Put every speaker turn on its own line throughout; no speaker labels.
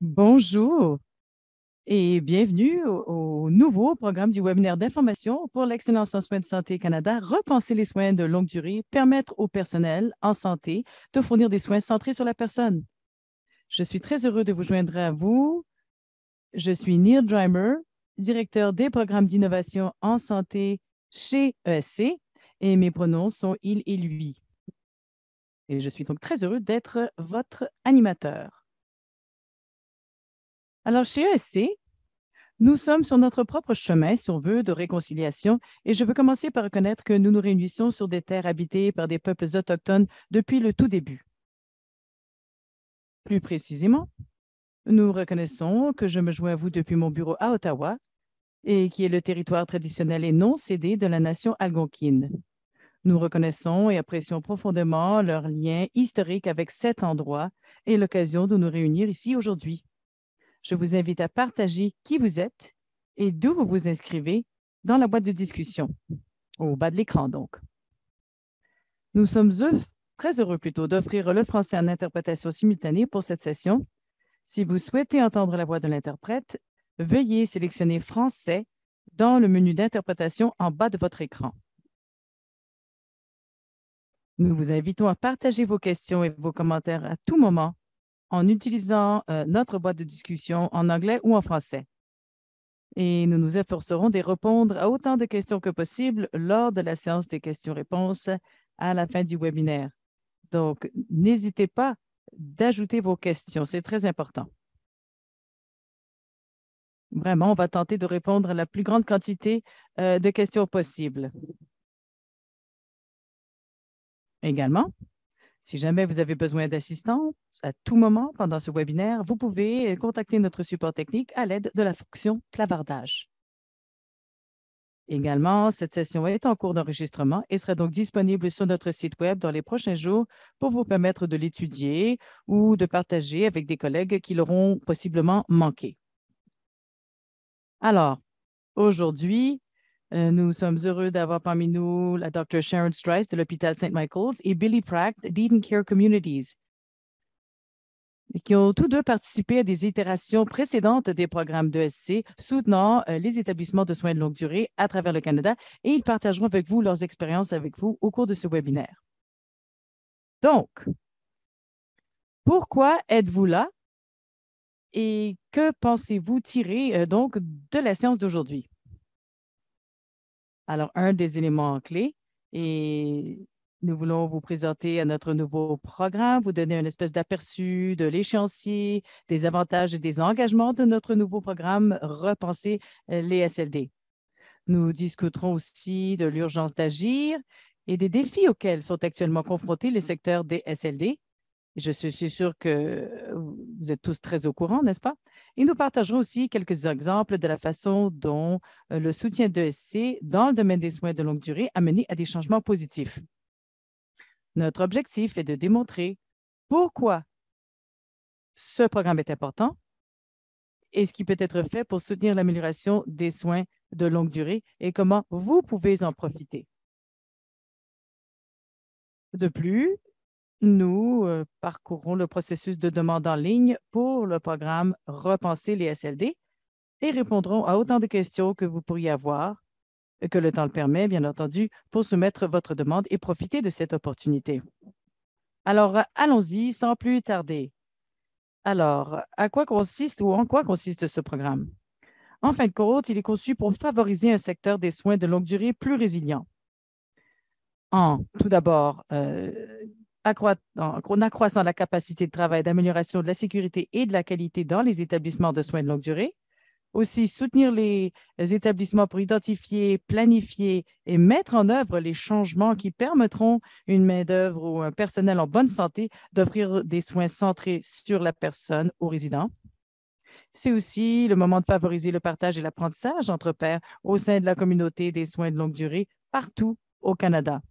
Bonjour et bienvenue au nouveau programme du webinaire d'information pour l'excellence en soins de santé Canada, repenser les soins de longue durée, permettre au personnel en santé de fournir des soins centrés sur la personne. Je suis très heureux de vous joindre à vous. Je suis Neil Dreimer, directeur des programmes d'innovation en santé chez ESC et mes pronoms sont il et lui. Et je suis donc très heureux d'être votre animateur. Alors, chez ESC, nous sommes sur notre propre chemin, si on veut, de réconciliation, et je veux commencer par reconnaître que nous nous réunissons sur des terres habitées par des peuples autochtones depuis le tout début. Plus précisément, nous reconnaissons que je me joins à vous depuis mon bureau à Ottawa, et qui est le territoire traditionnel et non cédé de la nation algonquine. Nous reconnaissons et apprécions profondément leur lien historique avec cet endroit et l'occasion de nous réunir ici aujourd'hui. Je vous invite à partager qui vous êtes et d'où vous vous inscrivez dans la boîte de discussion, au bas de l'écran donc. Nous sommes très heureux plutôt d'offrir le français en interprétation simultanée pour cette session. Si vous souhaitez entendre la voix de l'interprète, veuillez sélectionner Français dans le menu d'interprétation en bas de votre écran. Nous vous invitons à partager vos questions et vos commentaires à tout moment en utilisant notre boîte de discussion en anglais ou en français. Et nous nous efforcerons de répondre à autant de questions que possible lors de la séance des questions-réponses à la fin du webinaire. Donc, n'hésitez pas d'ajouter vos questions, c'est très important. Vraiment, on va tenter de répondre à la plus grande quantité de questions possible. Également, si jamais vous avez besoin d'assistance à tout moment pendant ce webinaire, vous pouvez contacter notre support technique à l'aide de la fonction clavardage. Également, cette session est en cours d'enregistrement et sera donc disponible sur notre site Web dans les prochains jours pour vous permettre de l'étudier ou de partager avec des collègues qui l'auront possiblement manqué. Alors, aujourd'hui, nous sommes heureux d'avoir parmi nous la Dr. Sharon Strice de l'hôpital St. Michael's et Billy Pratt d'Eden Care Communities, qui ont tous deux participé à des itérations précédentes des programmes d'ESC soutenant les établissements de soins de longue durée à travers le Canada et ils partageront avec vous leurs expériences avec vous au cours de ce webinaire. Donc, pourquoi êtes-vous là et que pensez-vous tirer donc de la séance d'aujourd'hui? Alors, un des éléments clés, et nous voulons vous présenter à notre nouveau programme, vous donner une espèce d'aperçu de l'échéancier, des avantages et des engagements de notre nouveau programme Repenser les SLD. Nous discuterons aussi de l'urgence d'agir et des défis auxquels sont actuellement confrontés les secteurs des SLD. Je suis sûre que vous êtes tous très au courant, n'est-ce pas? Et nous partagerons aussi quelques exemples de la façon dont le soutien d'ESC dans le domaine des soins de longue durée a mené à des changements positifs. Notre objectif est de démontrer pourquoi ce programme est important et ce qui peut être fait pour soutenir l'amélioration des soins de longue durée et comment vous pouvez en profiter. De plus, nous parcourrons le processus de demande en ligne pour le programme Repenser les SLD et répondrons à autant de questions que vous pourriez avoir, que le temps le permet, bien entendu, pour soumettre votre demande et profiter de cette opportunité. Alors, allons-y sans plus tarder. Alors, à quoi consiste ou en quoi consiste ce programme? En fin de compte, il est conçu pour favoriser un secteur des soins de longue durée plus résilient. Tout d'abord, en accroissant la capacité de travail d'amélioration de la sécurité et de la qualité dans les établissements de soins de longue durée. Aussi, soutenir les établissements pour identifier, planifier et mettre en œuvre les changements qui permettront une main-d'œuvre ou un personnel en bonne santé d'offrir des soins centrés sur la personne ou résident. C'est aussi le moment de favoriser le partage et l'apprentissage entre pairs au sein de la communauté des soins de longue durée partout au Canada.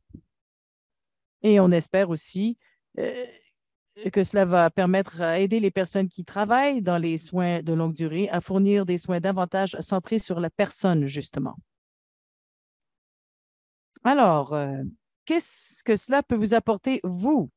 Et on espère aussi que cela va permettre à aider les personnes qui travaillent dans les soins de longue durée à fournir des soins davantage centrés sur la personne, justement. Alors, qu'est-ce que cela peut vous apporter, vous?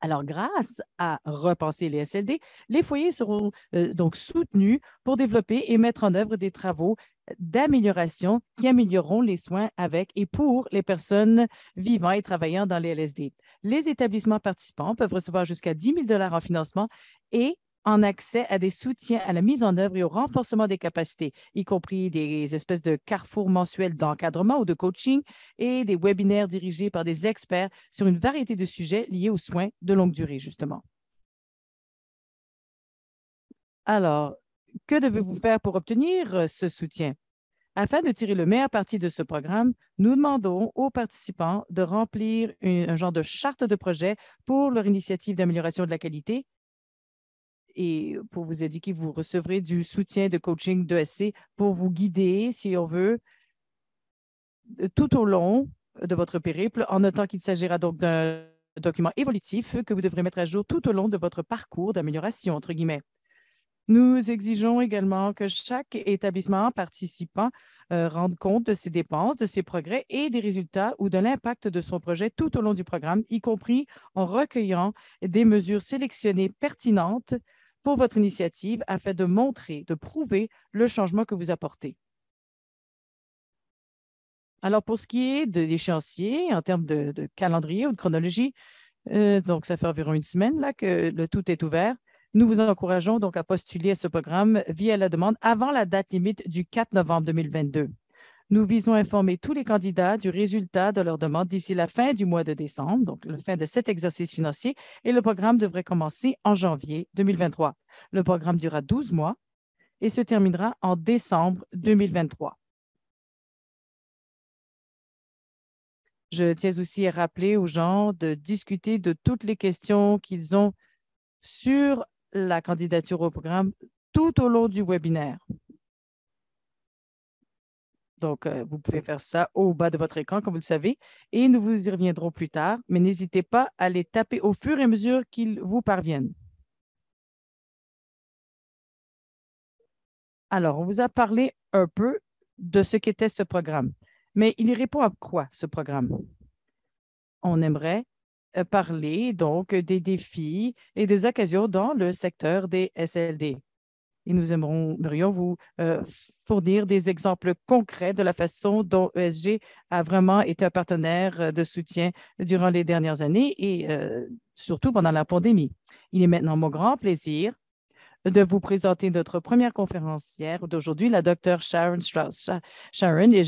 Alors, grâce à Repenser les SLD, les foyers seront donc soutenus pour développer et mettre en œuvre des travaux d'amélioration qui amélioreront les soins avec et pour les personnes vivant et travaillant dans les LSD. Les établissements participants peuvent recevoir jusqu'à 10 000 en financement et en accès à des soutiens à la mise en œuvre et au renforcement des capacités, y compris des espèces de carrefours mensuels d'encadrement ou de coaching et des webinaires dirigés par des experts sur une variété de sujets liés aux soins de longue durée, justement. Alors, que devez-vous faire pour obtenir ce soutien? Afin de tirer le meilleur parti de ce programme, nous demandons aux participants de remplir un genre de charte de projet pour leur initiative d'amélioration de la qualité. Et pour vous indiquer, vous recevrez du soutien de coaching d'ESC pour vous guider, si on veut, tout au long de votre périple, en notant qu'il s'agira donc d'un document évolutif que vous devrez mettre à jour tout au long de votre parcours d'amélioration, entre guillemets. Nous exigeons également que chaque établissement participant rende compte de ses dépenses, de ses progrès et des résultats ou de l'impact de son projet tout au long du programme, y compris en recueillant des mesures sélectionnées pertinentes pour votre initiative afin de montrer, de prouver le changement que vous apportez. Alors, pour ce qui est de l'échéancier, en termes de calendrier ou de chronologie, donc ça fait environ une semaine là, que le tout est ouvert. Nous vous encourageons donc à postuler à ce programme via la demande avant la date limite du 4 novembre 2022. Nous visons à informer tous les candidats du résultat de leur demande d'ici la fin du mois de décembre, donc la fin de cet exercice financier, et le programme devrait commencer en janvier 2023. Le programme durera 12 mois et se terminera en décembre 2023. Je tiens aussi à rappeler aux gens de discuter de toutes les questions qu'ils ont sur la candidature au programme tout au long du webinaire. Donc, vous pouvez faire ça au bas de votre écran, comme vous le savez, et nous vous y reviendrons plus tard, mais n'hésitez pas à les taper au fur et à mesure qu'ils vous parviennent. Alors, on vous a parlé un peu de ce qu'était ce programme, mais il répond à quoi, ce programme? On aimerait parler donc des défis et des occasions dans le secteur des SLD. Et nous aimerions vous fournir des exemples concrets de la façon dont ESG a vraiment été un partenaire de soutien durant les dernières années et surtout pendant la pandémie. Il est maintenant mon grand plaisir de vous présenter notre première conférencière d'aujourd'hui, la Dr. Sharon Strauss. Sharon est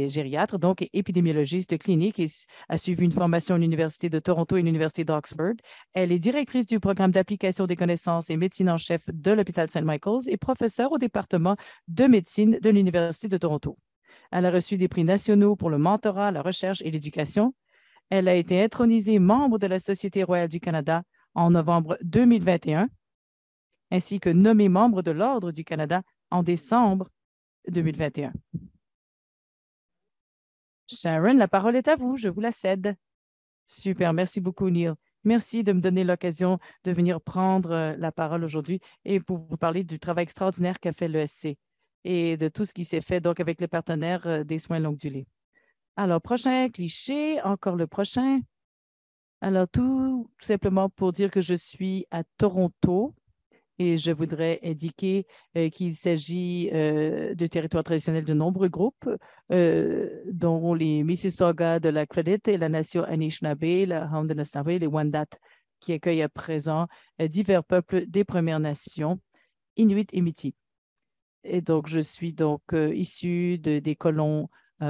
gériatre, donc épidémiologiste clinique et a suivi une formation à l'Université de Toronto et l'Université d'Oxford. Elle est directrice du programme d'application des connaissances et médecine en chef de l'hôpital St. Michael's et professeure au département de médecine de l'Université de Toronto. Elle a reçu des prix nationaux pour le mentorat, la recherche et l'éducation. Elle a été intronisée membre de la Société royale du Canada en novembre 2021 ainsi que nommé membre de l'Ordre du Canada en décembre 2021. Sharon, la parole est à vous. Je vous la cède. Super. Merci beaucoup, Neil. Merci de me donner l'occasion de venir prendre la parole aujourd'hui et pour vous parler du travail extraordinaire qu'a fait l'ESC et de tout ce qui s'est fait donc avec les partenaires des soins longue durée. Alors, prochain cliché, encore le prochain. Alors, tout simplement pour dire que je suis à Toronto. Et je voudrais indiquer qu'il s'agit du territoire traditionnel de nombreux groupes, dont les Mississauga de la Credit et la nation Anishinaabe, la Haudenosaunee, les Wendat, qui accueillent à présent divers peuples des Premières Nations, Inuit et Métis. Et donc, je suis donc issue des colons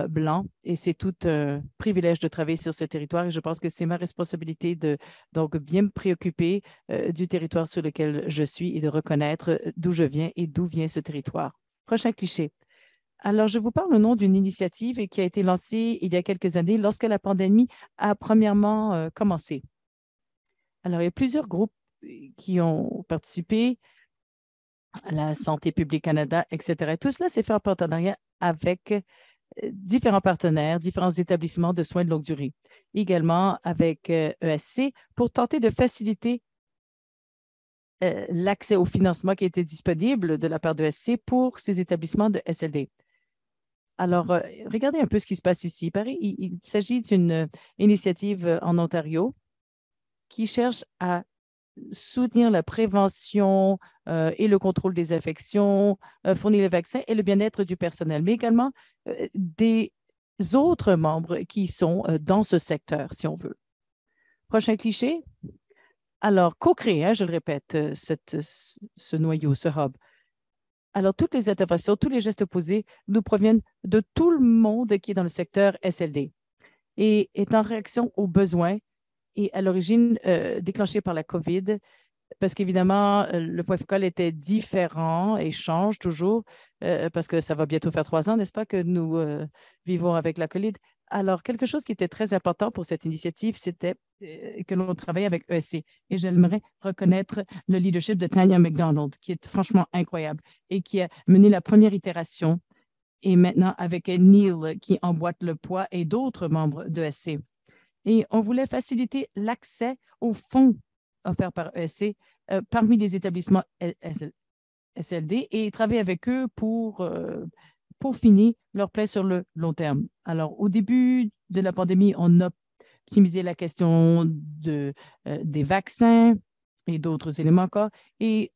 blancs et c'est tout un privilège de travailler sur ce territoire et je pense que c'est ma responsabilité de donc bien me préoccuper du territoire sur lequel je suis et de reconnaître d'où je viens et d'où vient ce territoire. Prochain cliché. Alors, je vous parle au nom d'une initiative qui a été lancée il y a quelques années lorsque la pandémie a premièrement commencé. Alors, il y a plusieurs groupes qui ont participé, la Santé publique Canada, etc. Tout cela s'est fait en partenariat avec différents partenaires, différents établissements de soins de longue durée, également avec ESC pour tenter de faciliter l'accès au financement qui était disponible de la part de ESC pour ces établissements de SLD. Alors, regardez un peu ce qui se passe ici. Il s'agit d'une initiative en Ontario qui cherche à soutenir la prévention et le contrôle des infections, fournir les vaccins et le bien-être du personnel, mais également des autres membres qui sont dans ce secteur, si on veut. Prochain cliché. Alors, co-créer, hein, je le répète, ce noyau, ce hub. Alors, toutes les interventions, tous les gestes posés nous proviennent de tout le monde qui est dans le secteur SLD et est en réaction aux besoins et à l'origine déclenchée par la COVID, parce qu'évidemment, le point focal était différent et change toujours, parce que ça va bientôt faire 3 ans, n'est-ce pas, que nous vivons avec la COVID. Alors, quelque chose qui était très important pour cette initiative, c'était que l'on travaillait avec ESC. Et j'aimerais reconnaître le leadership de Tanya McDonald, qui est franchement incroyable et qui a mené la première itération. Et maintenant, avec Neil, qui emboîte le poids, et d'autres membres de ESC. Et on voulait faciliter l'accès aux fonds offerts par ESC parmi les établissements SLD et travailler avec eux pour finir leur plan sur le long terme. Alors, au début de la pandémie, on a optimisé la question des vaccins et d'autres éléments encore. Et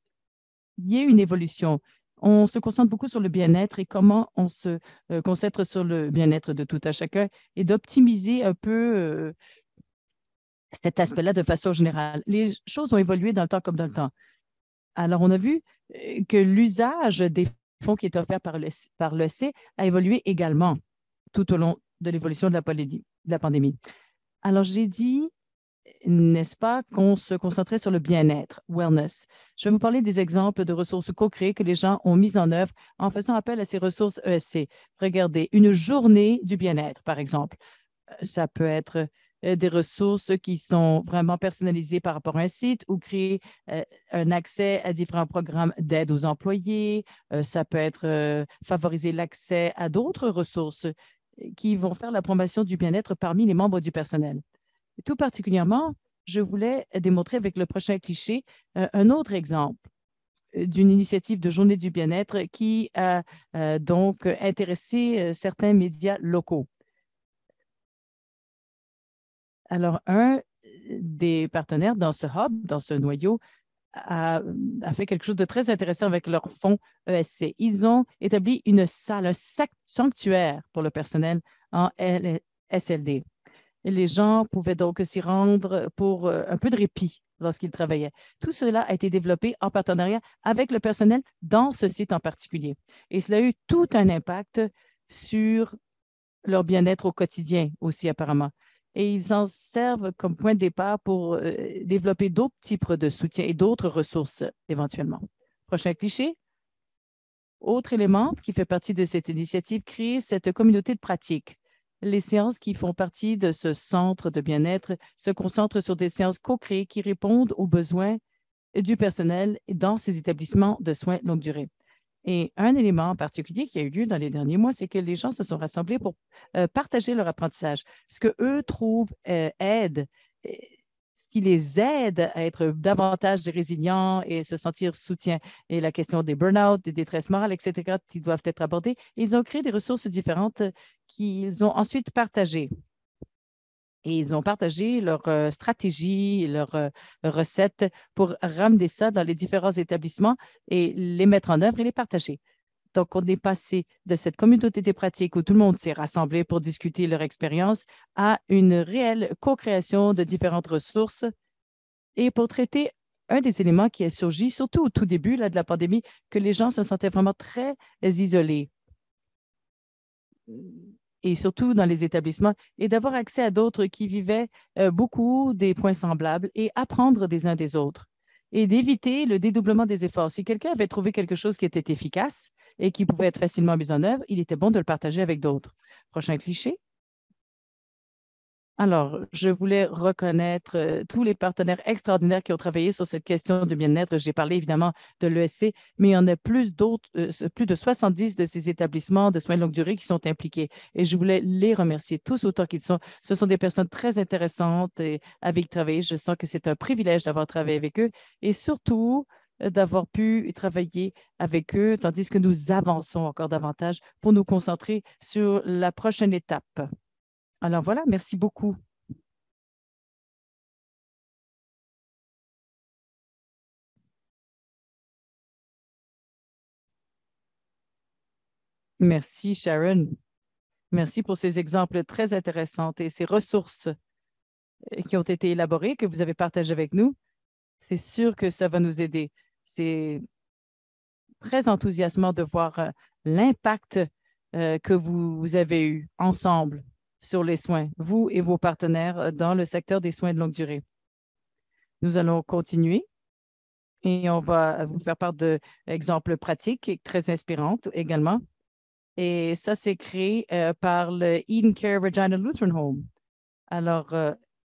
il y a une évolution. On se concentre beaucoup sur le bien-être et comment on se concentre sur le bien-être de tout à chacun et d'optimiser un peu cet aspect-là de façon générale. Les choses ont évolué dans le temps comme dans le temps. Alors, on a vu que l'usage des fonds qui étaient offerts par l'EC a évolué également tout au long de l'évolution de la pandémie. Alors, j'ai dit, n'est-ce pas, qu'on se concentrait sur le bien-être, wellness. Je vais vous parler des exemples de ressources co-créées que les gens ont mises en œuvre en faisant appel à ces ressources ESC. Regardez, une journée du bien-être, par exemple. Ça peut être des ressources qui sont vraiment personnalisées par rapport à un site ou créer un accès à différents programmes d'aide aux employés. Ça peut être favoriser l'accès à d'autres ressources qui vont faire la promotion du bien-être parmi les membres du personnel. Tout particulièrement, je voulais démontrer avec le prochain cliché un autre exemple d'une initiative de journée du bien-être qui a donc intéressé certains médias locaux. Alors, un des partenaires dans ce hub, dans ce noyau, a fait quelque chose de très intéressant avec leur fonds ESC. Ils ont établi une salle, un sanctuaire pour le personnel en SLD. Et les gens pouvaient donc s'y rendre pour un peu de répit lorsqu'ils travaillaient. Tout cela a été développé en partenariat avec le personnel dans ce site en particulier. Et cela a eu tout un impact sur leur bien-être au quotidien aussi, apparemment. Et ils en servent comme point de départ pour développer d'autres types de soutien et d'autres ressources éventuellement. Prochain cliché. Autre élément qui fait partie de cette initiative, créer cette communauté de pratique. Les séances qui font partie de ce centre de bien-être se concentrent sur des séances co-créées qui répondent aux besoins du personnel dans ces établissements de soins longue durée. Et un élément en particulier qui a eu lieu dans les derniers mois, c'est que les gens se sont rassemblés pour partager leur apprentissage. Ce qu'eux trouvent ce qui les aide à être davantage résilients et se sentir soutien. Et la question des burn-out, des détresses morales, etc., qui doivent être abordées. Ils ont créé des ressources différentes qu'ils ont ensuite partagées. Et ils ont partagé leur stratégie, leurs recettes pour ramener ça dans les différents établissements et les mettre en œuvre et les partager. Donc, on est passé de cette communauté des pratiques où tout le monde s'est rassemblé pour discuter leur expérience à une réelle co-création de différentes ressources et pour traiter un des éléments qui a surgi, surtout au tout début là, de la pandémie, que les gens se sentaient vraiment très isolés et surtout dans les établissements, et d'avoir accès à d'autres qui vivaient beaucoup des points semblables et apprendre des uns des autres et d'éviter le dédoublement des efforts. Si quelqu'un avait trouvé quelque chose qui était efficace et qui pouvait être facilement mis en œuvre, il était bon de le partager avec d'autres. Prochain cliché. Alors, je voulais reconnaître tous les partenaires extraordinaires qui ont travaillé sur cette question de bien-être. J'ai parlé évidemment de l'ESC, mais il y en a plus d'autres, plus de 70 de ces établissements de soins de longue durée qui sont impliqués. Et je voulais les remercier tous autant qu'ils sont. Ce sont des personnes très intéressantes et avec travailler. Je sens que c'est un privilège d'avoir travaillé avec eux et surtout d'avoir pu travailler avec eux, tandis que nous avançons encore davantage pour nous concentrer sur la prochaine étape. Alors voilà, merci beaucoup. Merci, Sharon. Merci pour ces exemples très intéressants et ces ressources qui ont été élaborées, que vous avez partagées avec nous. C'est sûr que ça va nous aider. C'est très enthousiasmant de voir l'impact que vous avez eu ensemble sur les soins, vous et vos partenaires dans le secteur des soins de longue durée. Nous allons continuer et on va vous faire part d'exemples pratiques et très inspirants également. Et ça, c'est créé par le Eden Care Regina Lutheran Home. Alors,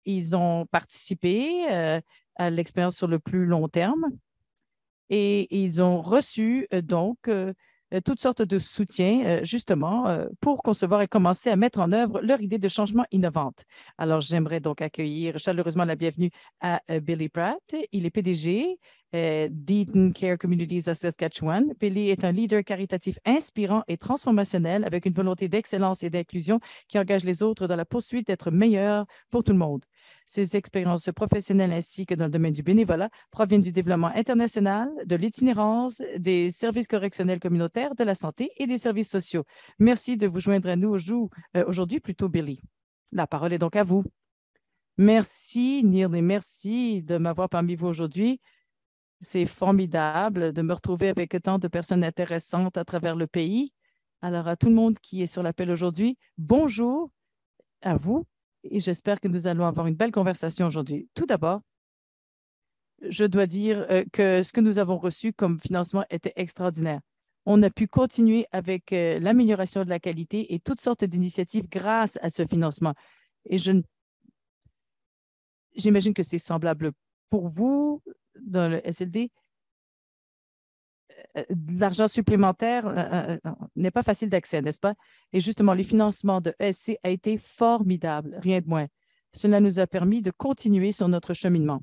ils ont participé à l'expérience sur le plus long terme et ils ont reçu toutes sortes de soutiens justement pour concevoir et commencer à mettre en œuvre leur idée de changement innovante. Alors, j'aimerais donc accueillir chaleureusement la bienvenue à Billy Pratt. Il est PDG d'Eden Care Communities à Saskatchewan. Billy est un leader caritatif inspirant et transformationnel avec une volonté d'excellence et d'inclusion qui engage les autres dans la poursuite d'être meilleurs pour tout le monde. Ses expériences professionnelles ainsi que dans le domaine du bénévolat proviennent du développement international, de l'itinérance, des services correctionnels communautaires, de la santé et des services sociaux. Merci de vous joindre à nous aujourd'hui, plutôt Billy. La parole est donc à vous. Merci, Neil, et merci de m'avoir parmi vous aujourd'hui. C'est formidable de me retrouver avec tant de personnes intéressantes à travers le pays. Alors, à tout le monde qui est sur l'appel aujourd'hui, bonjour à vous et j'espère que nous allons avoir une belle conversation aujourd'hui. Tout d'abord, je dois dire que ce que nous avons reçu comme financement était extraordinaire. On a pu continuer avec l'amélioration de la qualité et toutes sortes d'initiatives grâce à ce financement. Et j'imagine que c'est semblable pour vous dans le SLD. De l'argent supplémentaire n'est pas facile d'accès, n'est-ce pas? Et justement, le financement de ESC a été formidable, rien de moins. Cela nous a permis de continuer sur notre cheminement.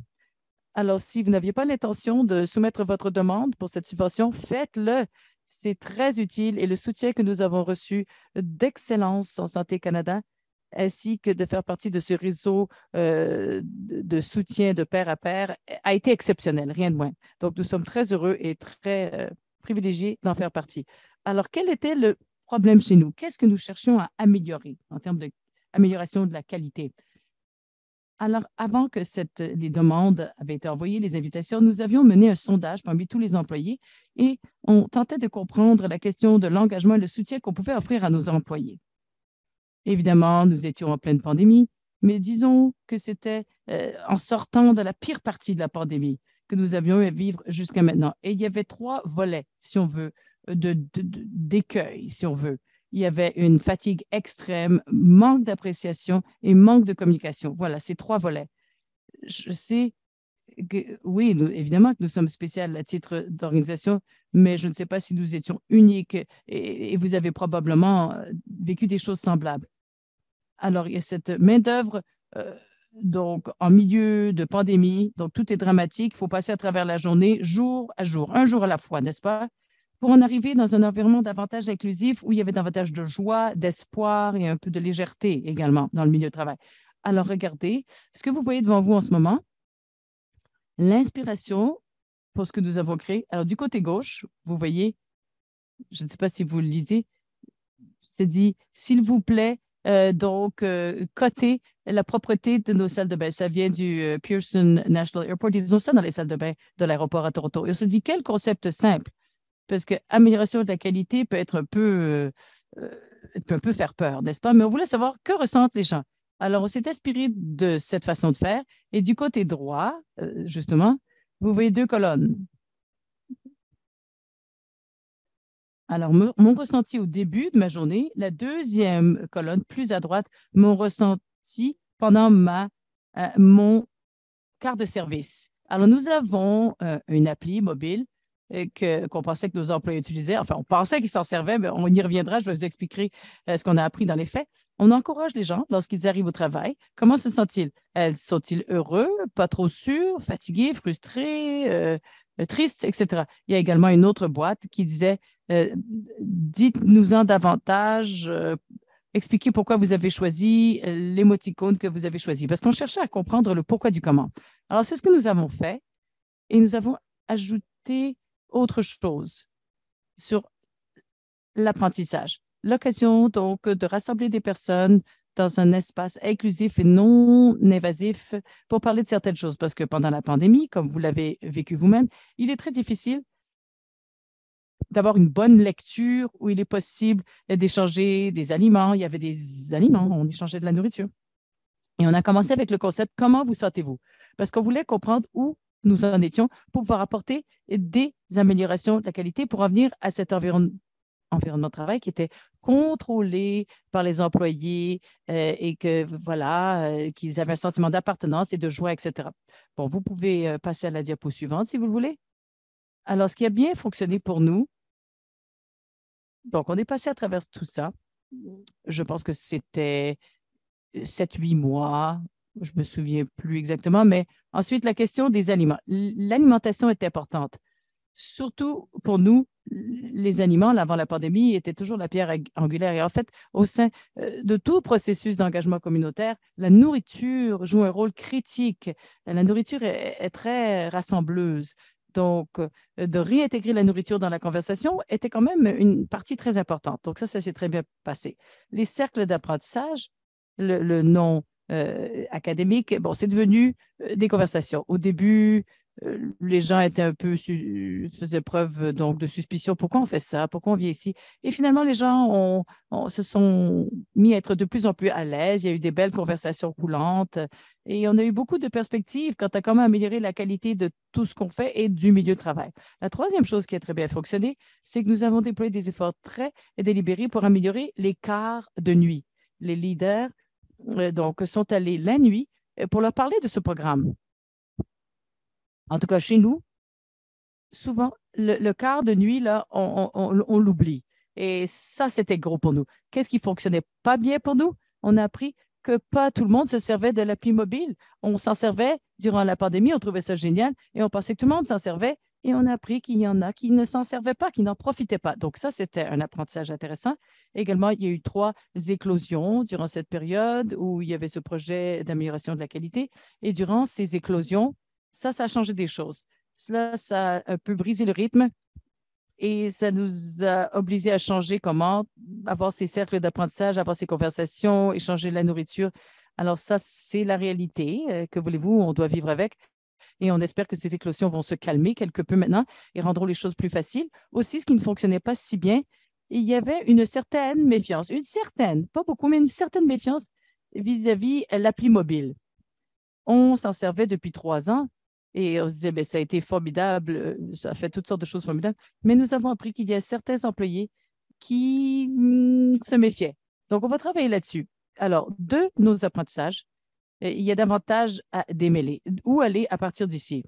Alors, si vous n'aviez pas l'intention de soumettre votre demande pour cette subvention, faites-le. C'est très utile et le soutien que nous avons reçu d'Excellence en Santé Canada, ainsi que de faire partie de ce réseau de soutien de pair à pair, a été exceptionnel, rien de moins. Donc, nous sommes très heureux et très privilégiés d'en faire partie. Alors, quel était le problème chez nous? Qu'est-ce que nous cherchions à améliorer en termes d'amélioration de la qualité? Alors, avant que les demandes avaient été envoyées, les invitations, nous avions mené un sondage parmi tous les employés et on tentait de comprendre la question de l'engagement et le soutien qu'on pouvait offrir à nos employés. Évidemment, nous étions en pleine pandémie, mais disons que c'était en sortant de la pire partie de la pandémie que nous avions eu à vivre jusqu'à maintenant. Et il y avait trois volets, si on veut, d'écueil, si on veut. Il y avait une fatigue extrême, manque d'appréciation et manque de communication. Voilà, ces trois volets. Je sais que, oui, évidemment que nous sommes spéciaux à titre d'organisation, mais je ne sais pas si nous étions uniques et vous avez probablement vécu des choses semblables. Alors, il y a cette main-d'œuvre, donc en milieu de pandémie, donc tout est dramatique. Il faut passer à travers la journée, jour à jour, un jour à la fois, n'est-ce pas? Pour en arriver dans un environnement davantage inclusif où il y avait davantage de joie, d'espoir et un peu de légèreté également dans le milieu de travail. Alors, regardez, ce que vous voyez devant vous en ce moment, l'inspiration pour ce que nous avons créé. Alors, du côté gauche, vous voyez, je ne sais pas si vous le lisez, c'est dit, s'il vous plaît, coter la propreté de nos salles de bain. Ça vient du Pearson National Airport. Ils ont ça dans les salles de bain de l'aéroport à Toronto. Et on se dit, quel concept simple, parce que amélioration de la qualité peut être peut un peu faire peur, n'est-ce pas? Mais on voulait savoir que ressentent les gens. Alors, on s'est inspiré de cette façon de faire. Et du côté droit, justement, vous voyez deux colonnes. Alors, mon ressenti au début de ma journée, la deuxième colonne plus à droite, mon ressenti pendant mon quart de service. Alors, nous avons une appli mobile qu'on pensait que nos employés utilisaient. Enfin, on pensait qu'ils s'en servaient, mais on y reviendra. Je vais vous expliquer ce qu'on a appris dans les faits. On encourage les gens lorsqu'ils arrivent au travail. Comment se sentent-ils? Sont-ils heureux, pas trop sûrs, fatigués, frustrés, tristes, etc. Il y a également une autre boîte qui disait dites-nous-en davantage, expliquez pourquoi vous avez choisi l'émoticône que vous avez choisi, parce qu'on cherchait à comprendre le pourquoi du comment. Alors, c'est ce que nous avons fait et nous avons ajouté autre chose sur l'apprentissage. L'occasion, donc, de rassembler des personnes dans un espace inclusif et non invasif pour parler de certaines choses. Parce que pendant la pandémie, comme vous l'avez vécu vous-même, il est très difficile d'avoir une bonne lecture où il est possible d'échanger des aliments. Il y avait des aliments, on échangeait de la nourriture. Et on a commencé avec le concept comment vous sentez-vous? Parce qu'on voulait comprendre où nous en étions pour pouvoir apporter des améliorations de la qualité pour en venir à cet environnement de travail qui était contrôlé par les employés et que, voilà, qu'ils avaient un sentiment d'appartenance et de joie, etc. Bon, vous pouvez passer à la diapo suivante si vous le voulez. Alors, ce qui a bien fonctionné pour nous, donc on est passé à travers tout ça. Je pense que c'était 7, 8 mois, je ne me souviens plus exactement, mais ensuite, la question des aliments. L'alimentation est importante. Surtout pour nous, les aliments, avant la pandémie, étaient toujours la pierre angulaire. Et en fait, au sein de tout processus d'engagement communautaire, la nourriture joue un rôle critique. La nourriture est très rassembleuse. Donc, de réintégrer la nourriture dans la conversation était quand même une partie très importante. Donc, ça s'est très bien passé. Les cercles d'apprentissage, le nom académique, bon, c'est devenu des conversations. Au début, les gens étaient un peu, faisaient preuve donc de suspicion. Pourquoi on fait ça? Pourquoi on vient ici? Et finalement, les gens se sont mis à être de plus en plus à l'aise. Il y a eu des belles conversations coulantes et on a eu beaucoup de perspectives quant à comment améliorer la qualité de tout ce qu'on fait et du milieu de travail. La troisième chose qui a très bien fonctionné, c'est que nous avons déployé des efforts très délibérés pour améliorer les quarts de nuit. Les leaders donc, sont allés la nuit pour leur parler de ce programme. En tout cas, chez nous, souvent, le quart de nuit, là, on l'oublie. Et ça, c'était gros pour nous. Qu'est-ce qui fonctionnait pas bien pour nous? On a appris que pas tout le monde se servait de l'appli mobile. On s'en servait durant la pandémie, on trouvait ça génial et on pensait que tout le monde s'en servait et on a appris qu'il y en a qui ne s'en servaient pas, qui n'en profitaient pas. Donc ça, c'était un apprentissage intéressant. Également, il y a eu 3 éclosions durant cette période où il y avait ce projet d'amélioration de la qualité. Et durant ces éclosions, ça a changé des choses. Cela, ça a un peu brisé le rythme et ça nous a obligés à changer comment avoir ces cercles d'apprentissage, avoir ces conversations, échanger la nourriture. Alors ça, c'est la réalité. Que voulez-vous? On doit vivre avec et on espère que ces éclosions vont se calmer quelque peu maintenant et rendront les choses plus faciles. Aussi, ce qui ne fonctionnait pas si bien, il y avait une certaine méfiance, une certaine, pas beaucoup, mais une certaine méfiance vis-à-vis l'appli mobile. On s'en servait depuis 3 ans et on se disait, bien, ça a été formidable, ça a fait toutes sortes de choses formidables, mais nous avons appris qu'il y a certains employés qui se méfiaient. Donc, on va travailler là-dessus. Alors, de nos apprentissages, il y a davantage à démêler. Où aller à partir d'ici?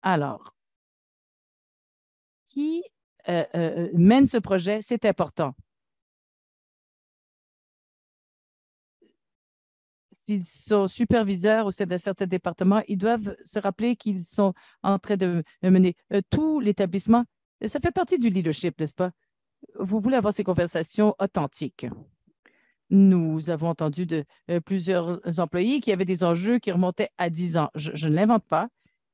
Alors, qui mène ce projet? C'est important. S'ils sont superviseurs au sein d'un certain département, ils doivent se rappeler qu'ils sont en train de mener tout l'établissement. Ça fait partie du leadership, n'est-ce pas? Vous voulez avoir ces conversations authentiques. Nous avons entendu de plusieurs employés qui avaient des enjeux qui remontaient à 10 ans. Je ne l'invente pas.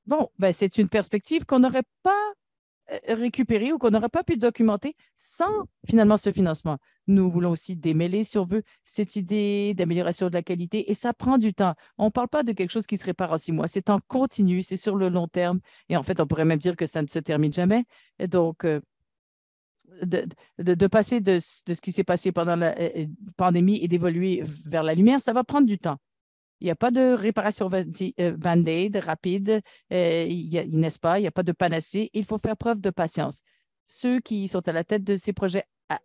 Bon, ben, c'est une perspective qu'on n'aurait pas récupérée ou qu'on n'aurait pas pu documenter sans finalement ce financement. Nous voulons aussi démêler, si on veut, cette idée d'amélioration de la qualité et ça prend du temps. On ne parle pas de quelque chose qui se répare en 6 mois. C'est en continu, c'est sur le long terme et en fait, on pourrait même dire que ça ne se termine jamais. Et donc, de passer de ce qui s'est passé pendant la pandémie et d'évoluer vers la lumière, ça va prendre du temps. Il n'y a pas de réparation Band-Aid rapide, n'est-ce pas? Il n'y a pas de panacée. Il faut faire preuve de patience. Ceux qui sont à la tête de ces projets à-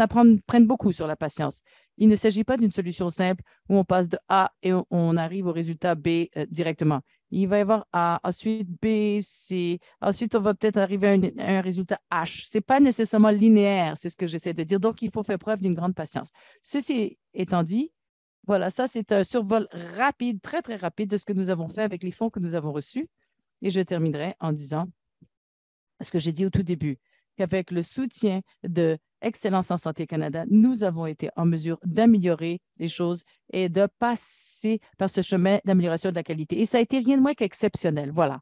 prennent beaucoup sur la patience. Il ne s'agit pas d'une solution simple où on passe de A et on arrive au résultat B directement. Il va y avoir A, ensuite B, C, ensuite on va peut-être arriver à un résultat H. Ce n'est pas nécessairement linéaire, c'est ce que j'essaie de dire. Donc, il faut faire preuve d'une grande patience. Ceci étant dit, voilà, ça, c'est un survol rapide, très, très rapide de ce que nous avons fait avec les fonds que nous avons reçus. Et je terminerai en disant ce que j'ai dit au tout début, qu'avec le soutien de Excellence en Santé Canada, nous avons été en mesure d'améliorer les choses et de passer par ce chemin d'amélioration de la qualité. Et ça a été rien de moins qu'exceptionnel. Voilà.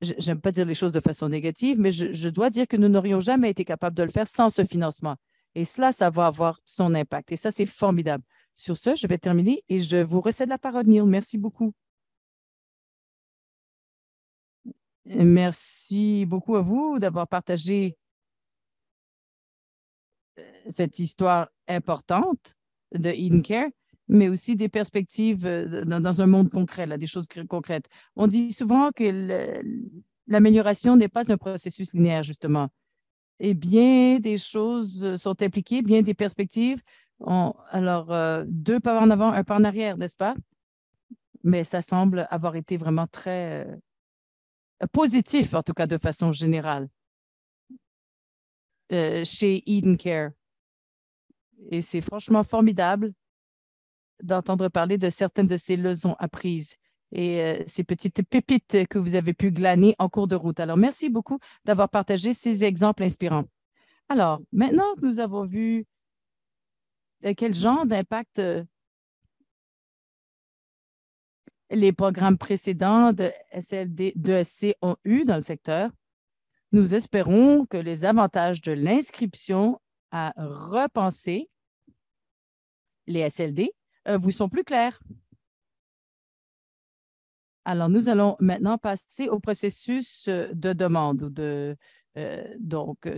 j'aime pas dire les choses de façon négative, mais je dois dire que nous n'aurions jamais été capables de le faire sans ce financement. Et cela, ça va avoir son impact. Et ça, c'est formidable. Sur ce, je vais terminer et je vous recède la parole, Neil. Merci beaucoup. Merci beaucoup à vous d'avoir partagé cette histoire importante de Eden Care, mais aussi des perspectives dans un monde concret, là, des choses concrètes. On dit souvent que l'amélioration n'est pas un processus linéaire, justement. Et bien des choses sont impliquées, bien des perspectives. Alors, deux pas en avant, un pas en arrière, n'est-ce pas? Mais ça semble avoir été vraiment très positif, en tout cas de façon générale, chez Eden Care. Et c'est franchement formidable d'entendre parler de certaines de ces leçons apprises et ces petites pépites que vous avez pu glaner en cours de route. Alors, merci beaucoup d'avoir partagé ces exemples inspirants. Alors, maintenant que nous avons vu quel genre d'impact les programmes précédents de SLD, d'ESC ont eu dans le secteur, nous espérons que les avantages de l'inscription à repenser les SLD vous sont plus clairs. Alors, nous allons maintenant passer au processus de demande. Donc,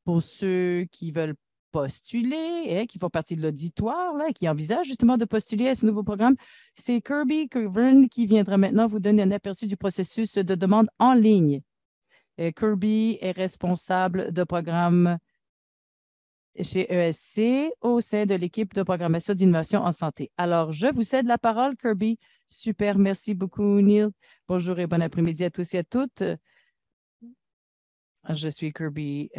pour ceux qui veulent postuler, qui font partie de l'auditoire, qui envisagent justement de postuler à ce nouveau programme, c'est Kirby Kivern qui viendra maintenant vous donner un aperçu du processus de demande en ligne. Kirby est responsable de programme chez ESC au sein de l'équipe de programmation d'innovation en santé. Alors, je vous cède la parole, Kirby. Super, merci beaucoup, Neil. Bonjour et bon après-midi à tous et à toutes. Je suis Kirby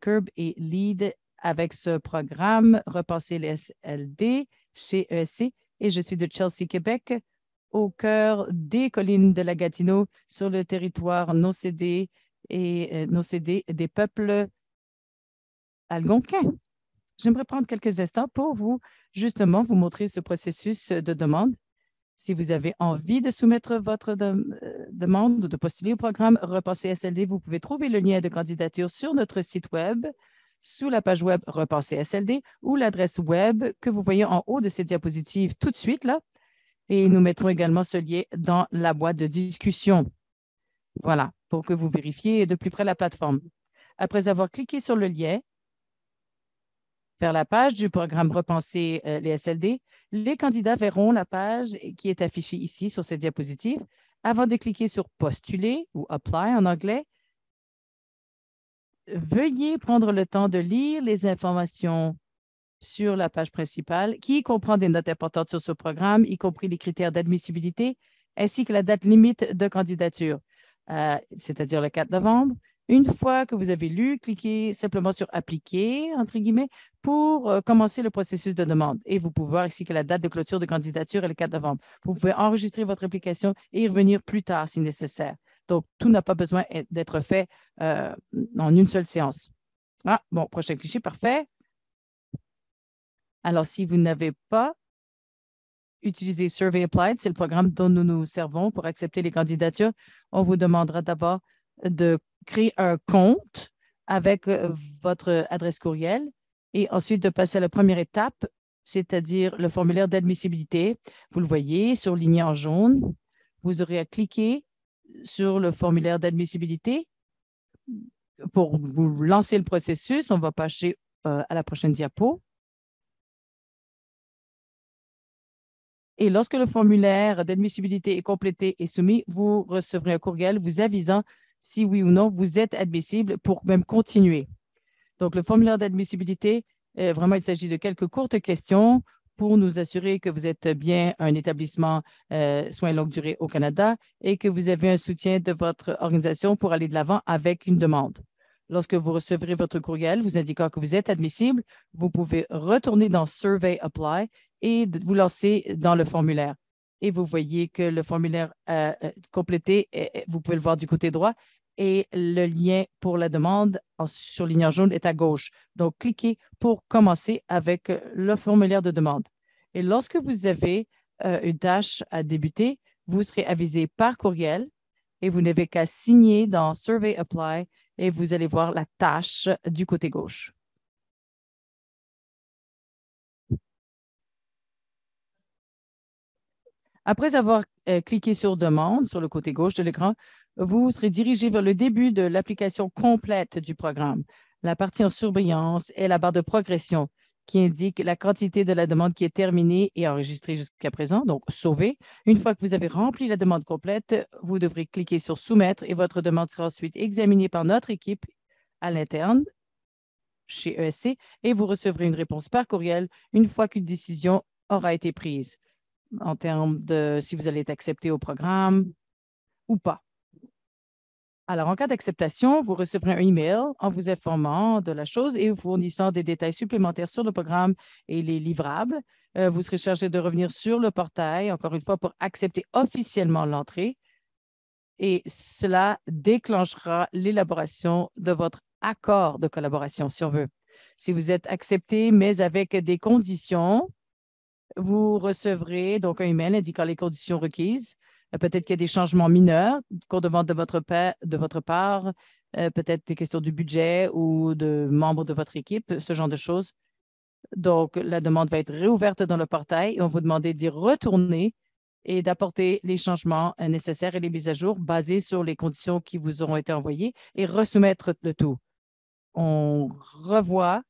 Curb et lead avec ce programme Repenser les SLD chez ESC et je suis de Chelsea, Québec, au cœur des collines de la Gatineau, sur le territoire non cédé et non cédé des peuples algonquins. J'aimerais prendre quelques instants pour justement vous montrer ce processus de demande. Si vous avez envie de soumettre votre demande ou de postuler au programme Repenser SLD, vous pouvez trouver le lien de candidature sur notre site Web, sous la page Web Repenser SLD ou l'adresse Web que vous voyez en haut de cette diapositive tout de suite, là. Et nous mettrons également ce lien dans la boîte de discussion. Voilà, pour que vous vérifiez de plus près la plateforme. Après avoir cliqué sur le lien, vers la page du programme Repenser les SLD, les candidats verront la page qui est affichée ici sur cette diapositive. Avant de cliquer sur « Postuler » ou « Apply » en anglais, veuillez prendre le temps de lire les informations sur la page principale qui comprend des notes importantes sur ce programme, y compris les critères d'admissibilité, ainsi que la date limite de candidature, c'est-à-dire le 4 novembre. Une fois que vous avez lu, cliquez simplement sur « Appliquer » entre guillemets pour commencer le processus de demande. Et vous pouvez voir ici que la date de clôture de candidature est le 4 novembre. Vous pouvez enregistrer votre application et y revenir plus tard si nécessaire. Donc, tout n'a pas besoin d'être fait en une seule séance. Ah, bon, prochain cliché, parfait. Alors, si vous n'avez pas utilisé Survey Applied, c'est le programme dont nous nous servons pour accepter les candidatures, on vous demandera d'abord de créer un compte avec votre adresse courriel et ensuite de passer à la première étape, c'est-à-dire le formulaire d'admissibilité. Vous le voyez surligné en jaune. Vous aurez à cliquer sur le formulaire d'admissibilité pour vous lancer le processus. On va passer à la prochaine diapo. Et lorsque le formulaire d'admissibilité est complété et soumis, vous recevrez un courriel vous avisant si oui ou non vous êtes admissible pour même continuer. Donc, le formulaire d'admissibilité, vraiment, il s'agit de quelques courtes questions pour nous assurer que vous êtes bien un établissement soins longue durée au Canada et que vous avez un soutien de votre organisation pour aller de l'avant avec une demande. Lorsque vous recevrez votre courriel vous indiquant que vous êtes admissible, vous pouvez retourner dans Survey Apply et vous lancer dans le formulaire. Et vous voyez que le formulaire complété, vous pouvez le voir du côté droit, et le lien pour la demande surligné en jaune est à gauche. Donc, cliquez pour commencer avec le formulaire de demande. Et lorsque vous avez une tâche à débuter, vous serez avisé par courriel et vous n'avez qu'à signer dans Survey Apply et vous allez voir la tâche du côté gauche. Après avoir cliqué sur Demande sur le côté gauche de l'écran, vous serez dirigé vers le début de l'application complète du programme. La partie en surbrillance est la barre de progression qui indique la quantité de la demande qui est terminée et enregistrée jusqu'à présent, donc sauvée. Une fois que vous avez rempli la demande complète, vous devrez cliquer sur Soumettre et votre demande sera ensuite examinée par notre équipe à l'interne chez ESC et vous recevrez une réponse par courriel une fois qu'une décision aura été prise en termes de si vous allez être accepté au programme ou pas. Alors, en cas d'acceptation, vous recevrez un email en vous informant de la chose et vous fournissant des détails supplémentaires sur le programme et les livrables. Vous serez chargé de revenir sur le portail, encore une fois, pour accepter officiellement l'entrée et cela déclenchera l'élaboration de votre accord de collaboration, si on veut. Si vous êtes accepté, mais avec des conditions, vous recevrez donc un email indiquant les conditions requises. Peut-être qu'il y a des changements mineurs qu'on demande de votre part, peut-être des questions du budget ou de membres de votre équipe, ce genre de choses. Donc, la demande va être réouverte dans le portail et on va vous demander d'y retourner et d'apporter les changements nécessaires et les mises à jour basées sur les conditions qui vous auront été envoyées et resoumettre le tout. On revoit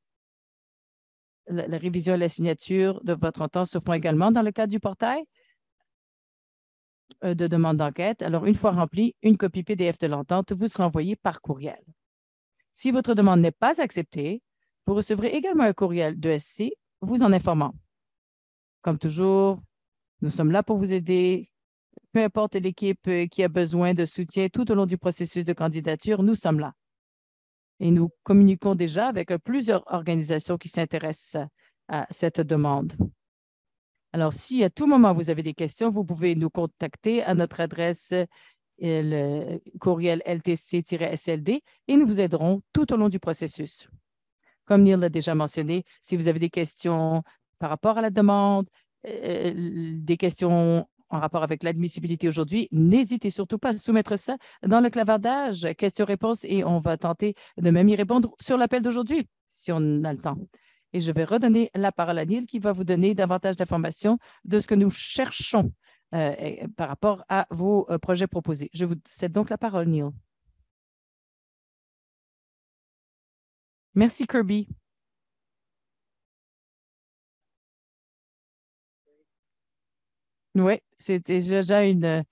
la révision et la signature de votre entente se font également dans le cadre du portail de demande d'enquête. Alors, une fois remplie, une copie PDF de l'entente vous sera envoyée par courriel. Si votre demande n'est pas acceptée, vous recevrez également un courriel de SC vous en informant. Comme toujours, nous sommes là pour vous aider. Peu importe l'équipe qui a besoin de soutien tout au long du processus de candidature, nous sommes là. Et nous communiquons déjà avec plusieurs organisations qui s'intéressent à cette demande. Alors, si à tout moment vous avez des questions, vous pouvez nous contacter à notre adresse le courriel LTC-SLD et nous vous aiderons tout au long du processus. Comme Neil l'a déjà mentionné, si vous avez des questions par rapport à la demande, des questions en rapport avec l'admissibilité aujourd'hui, n'hésitez surtout pas à soumettre ça dans le clavardage, questions-réponses, et on va tenter de même y répondre sur l'appel d'aujourd'hui, si on a le temps. Et je vais redonner la parole à Neil qui va vous donner davantage d'informations de ce que nous cherchons par rapport à vos projets proposés. Je vous cède donc la parole, Neil. Merci, Kirby. Oui, c'était déjà une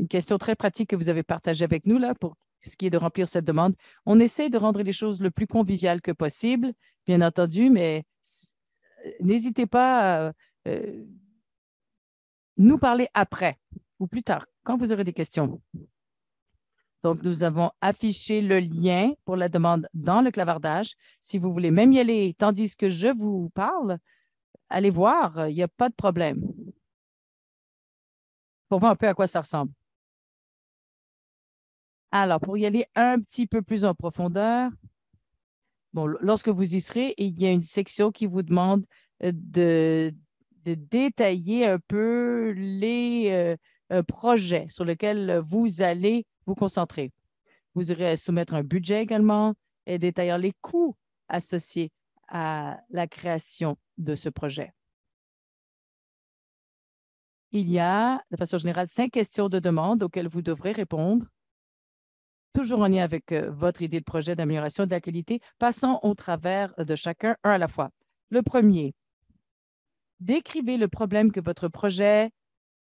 question très pratique que vous avez partagée avec nous là, pour ce qui est de remplir cette demande. On essaie de rendre les choses le plus conviviales que possible, bien entendu, mais n'hésitez pas à nous parler après ou plus tard, quand vous aurez des questions. Donc, nous avons affiché le lien pour la demande dans le clavardage. Si vous voulez même y aller tandis que je vous parle, allez voir, il n'y a pas de problème. Pour voir un peu à quoi ça ressemble. Alors, pour y aller un petit peu plus en profondeur, bon, lorsque vous y serez, il y a une section qui vous demande de détailler un peu les projets sur lesquels vous allez vous concentrer. Vous aurez à soumettre un budget également et détaillant les coûts associés à la création de ce projet. Il y a, de façon générale, 5 questions de demande auxquelles vous devrez répondre, toujours en lien avec votre idée de projet d'amélioration de la qualité. Passons au travers de chacun, un à la fois. Le premier, décrivez le problème que votre projet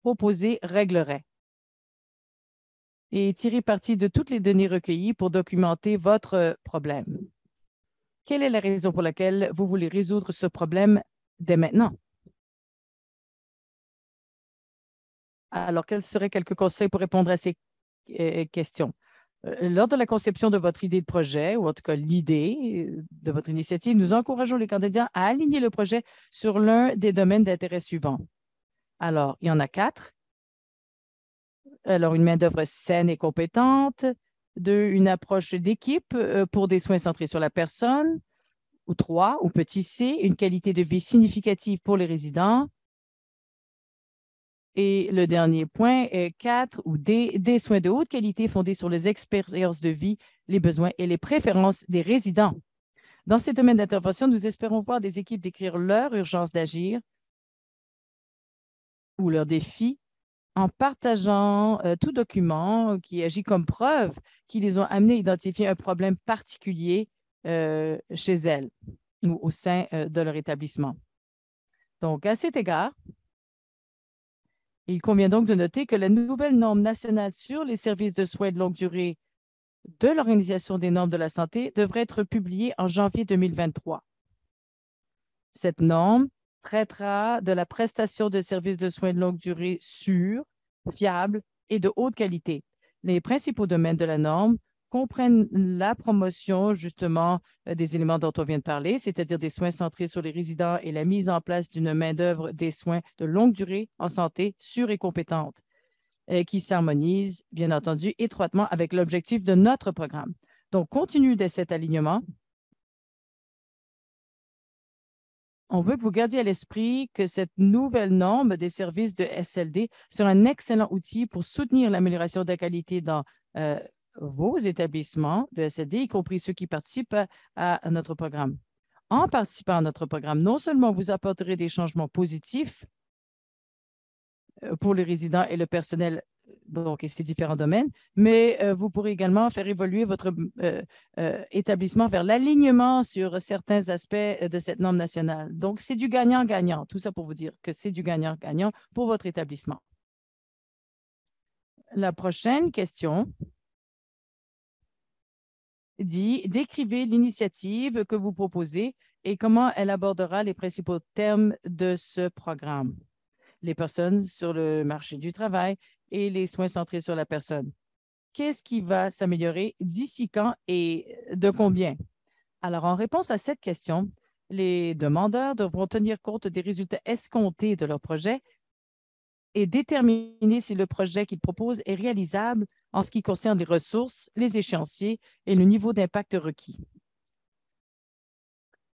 proposé réglerait et tirez parti de toutes les données recueillies pour documenter votre problème. Quelle est la raison pour laquelle vous voulez résoudre ce problème dès maintenant? Alors, quels seraient quelques conseils pour répondre à ces questions? Lors de la conception de votre idée de projet, ou en tout cas l'idée de votre initiative, nous encourageons les candidats à aligner le projet sur l'un des domaines d'intérêt suivants. Alors, il y en a 4. Alors, une main-d'œuvre saine et compétente. 2, une approche d'équipe pour des soins centrés sur la personne. Ou 3, ou petit c, une qualité de vie significative pour les résidents. Et le dernier point, 4 ou des soins de haute qualité fondés sur les expériences de vie, les besoins et les préférences des résidents. Dans ces domaines d'intervention, nous espérons voir des équipes décrire leur urgence d'agir ou leurs défis en partageant tout document qui agit comme preuve qu'ils les ont amenés à identifier un problème particulier chez elles ou au sein de leur établissement. Donc, à cet égard, il convient donc de noter que la nouvelle norme nationale sur les services de soins de longue durée de l'Organisation des normes de la santé devrait être publiée en janvier 2023. Cette norme traitera de la prestation de services de soins de longue durée sûrs, fiables et de haute qualité. Les principaux domaines de la norme comprennent la promotion, justement, des éléments dont on vient de parler, c'est-à-dire des soins centrés sur les résidents et la mise en place d'une main-d'œuvre des soins de longue durée en santé sûre et compétente, qui s'harmonise, bien entendu, étroitement avec l'objectif de notre programme. Donc, compte tenu de cet alignement, on veut que vous gardiez à l'esprit que cette nouvelle norme des services de SLD sera un excellent outil pour soutenir l'amélioration de la qualité dans vos établissements de SLD, y compris ceux qui participent à notre programme. En participant à notre programme, non seulement vous apporterez des changements positifs pour les résidents et le personnel donc, et ces différents domaines, mais vous pourrez également faire évoluer votre établissement vers l'alignement sur certains aspects de cette norme nationale. Donc, c'est du gagnant-gagnant. Tout ça pour vous dire que c'est du gagnant-gagnant pour votre établissement. La prochaine question dit « Décrivez l'initiative que vous proposez et comment elle abordera les principaux termes de ce programme. Les personnes sur le marché du travail et les soins centrés sur la personne. Qu'est-ce qui va s'améliorer, d'ici quand et de combien? » Alors, en réponse à cette question, les demandeurs devront tenir compte des résultats escomptés de leur projet et déterminer si le projet qu'ils proposent est réalisable en ce qui concerne les ressources, les échéanciers et le niveau d'impact requis.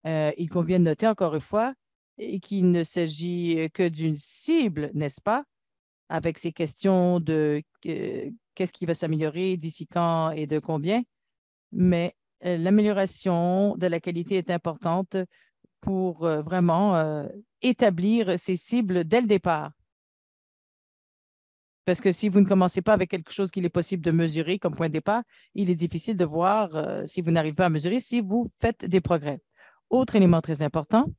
Il convient de noter encore une fois qu'il ne s'agit que d'une cible, n'est-ce pas, avec ces questions de qu'est-ce qui va s'améliorer, d'ici quand et de combien, mais l'amélioration de la qualité est importante pour vraiment établir ces cibles dès le départ. Parce que si vous ne commencez pas avec quelque chose qu'il est possible de mesurer comme point de départ, il est difficile de voir si vous n'arrivez pas à mesurer, si vous faites des progrès. Autre élément très important,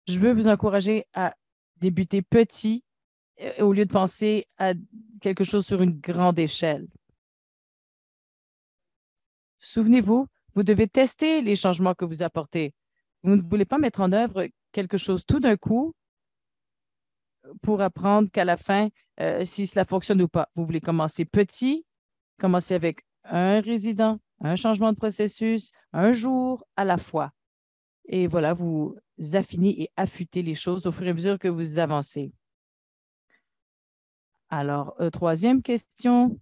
je veux vous encourager à débuter petit au lieu de penser à quelque chose sur une grande échelle. Souvenez-vous, vous devez tester les changements que vous apportez. Vous ne voulez pas mettre en œuvre quelque chose tout d'un coup pour apprendre qu'à la fin, si cela fonctionne ou pas. Vous voulez commencer petit, commencer avec un résident, un changement de processus, un jour à la fois. Et voilà, vous affinez et affûtez les choses au fur et à mesure que vous avancez. Alors, troisième question.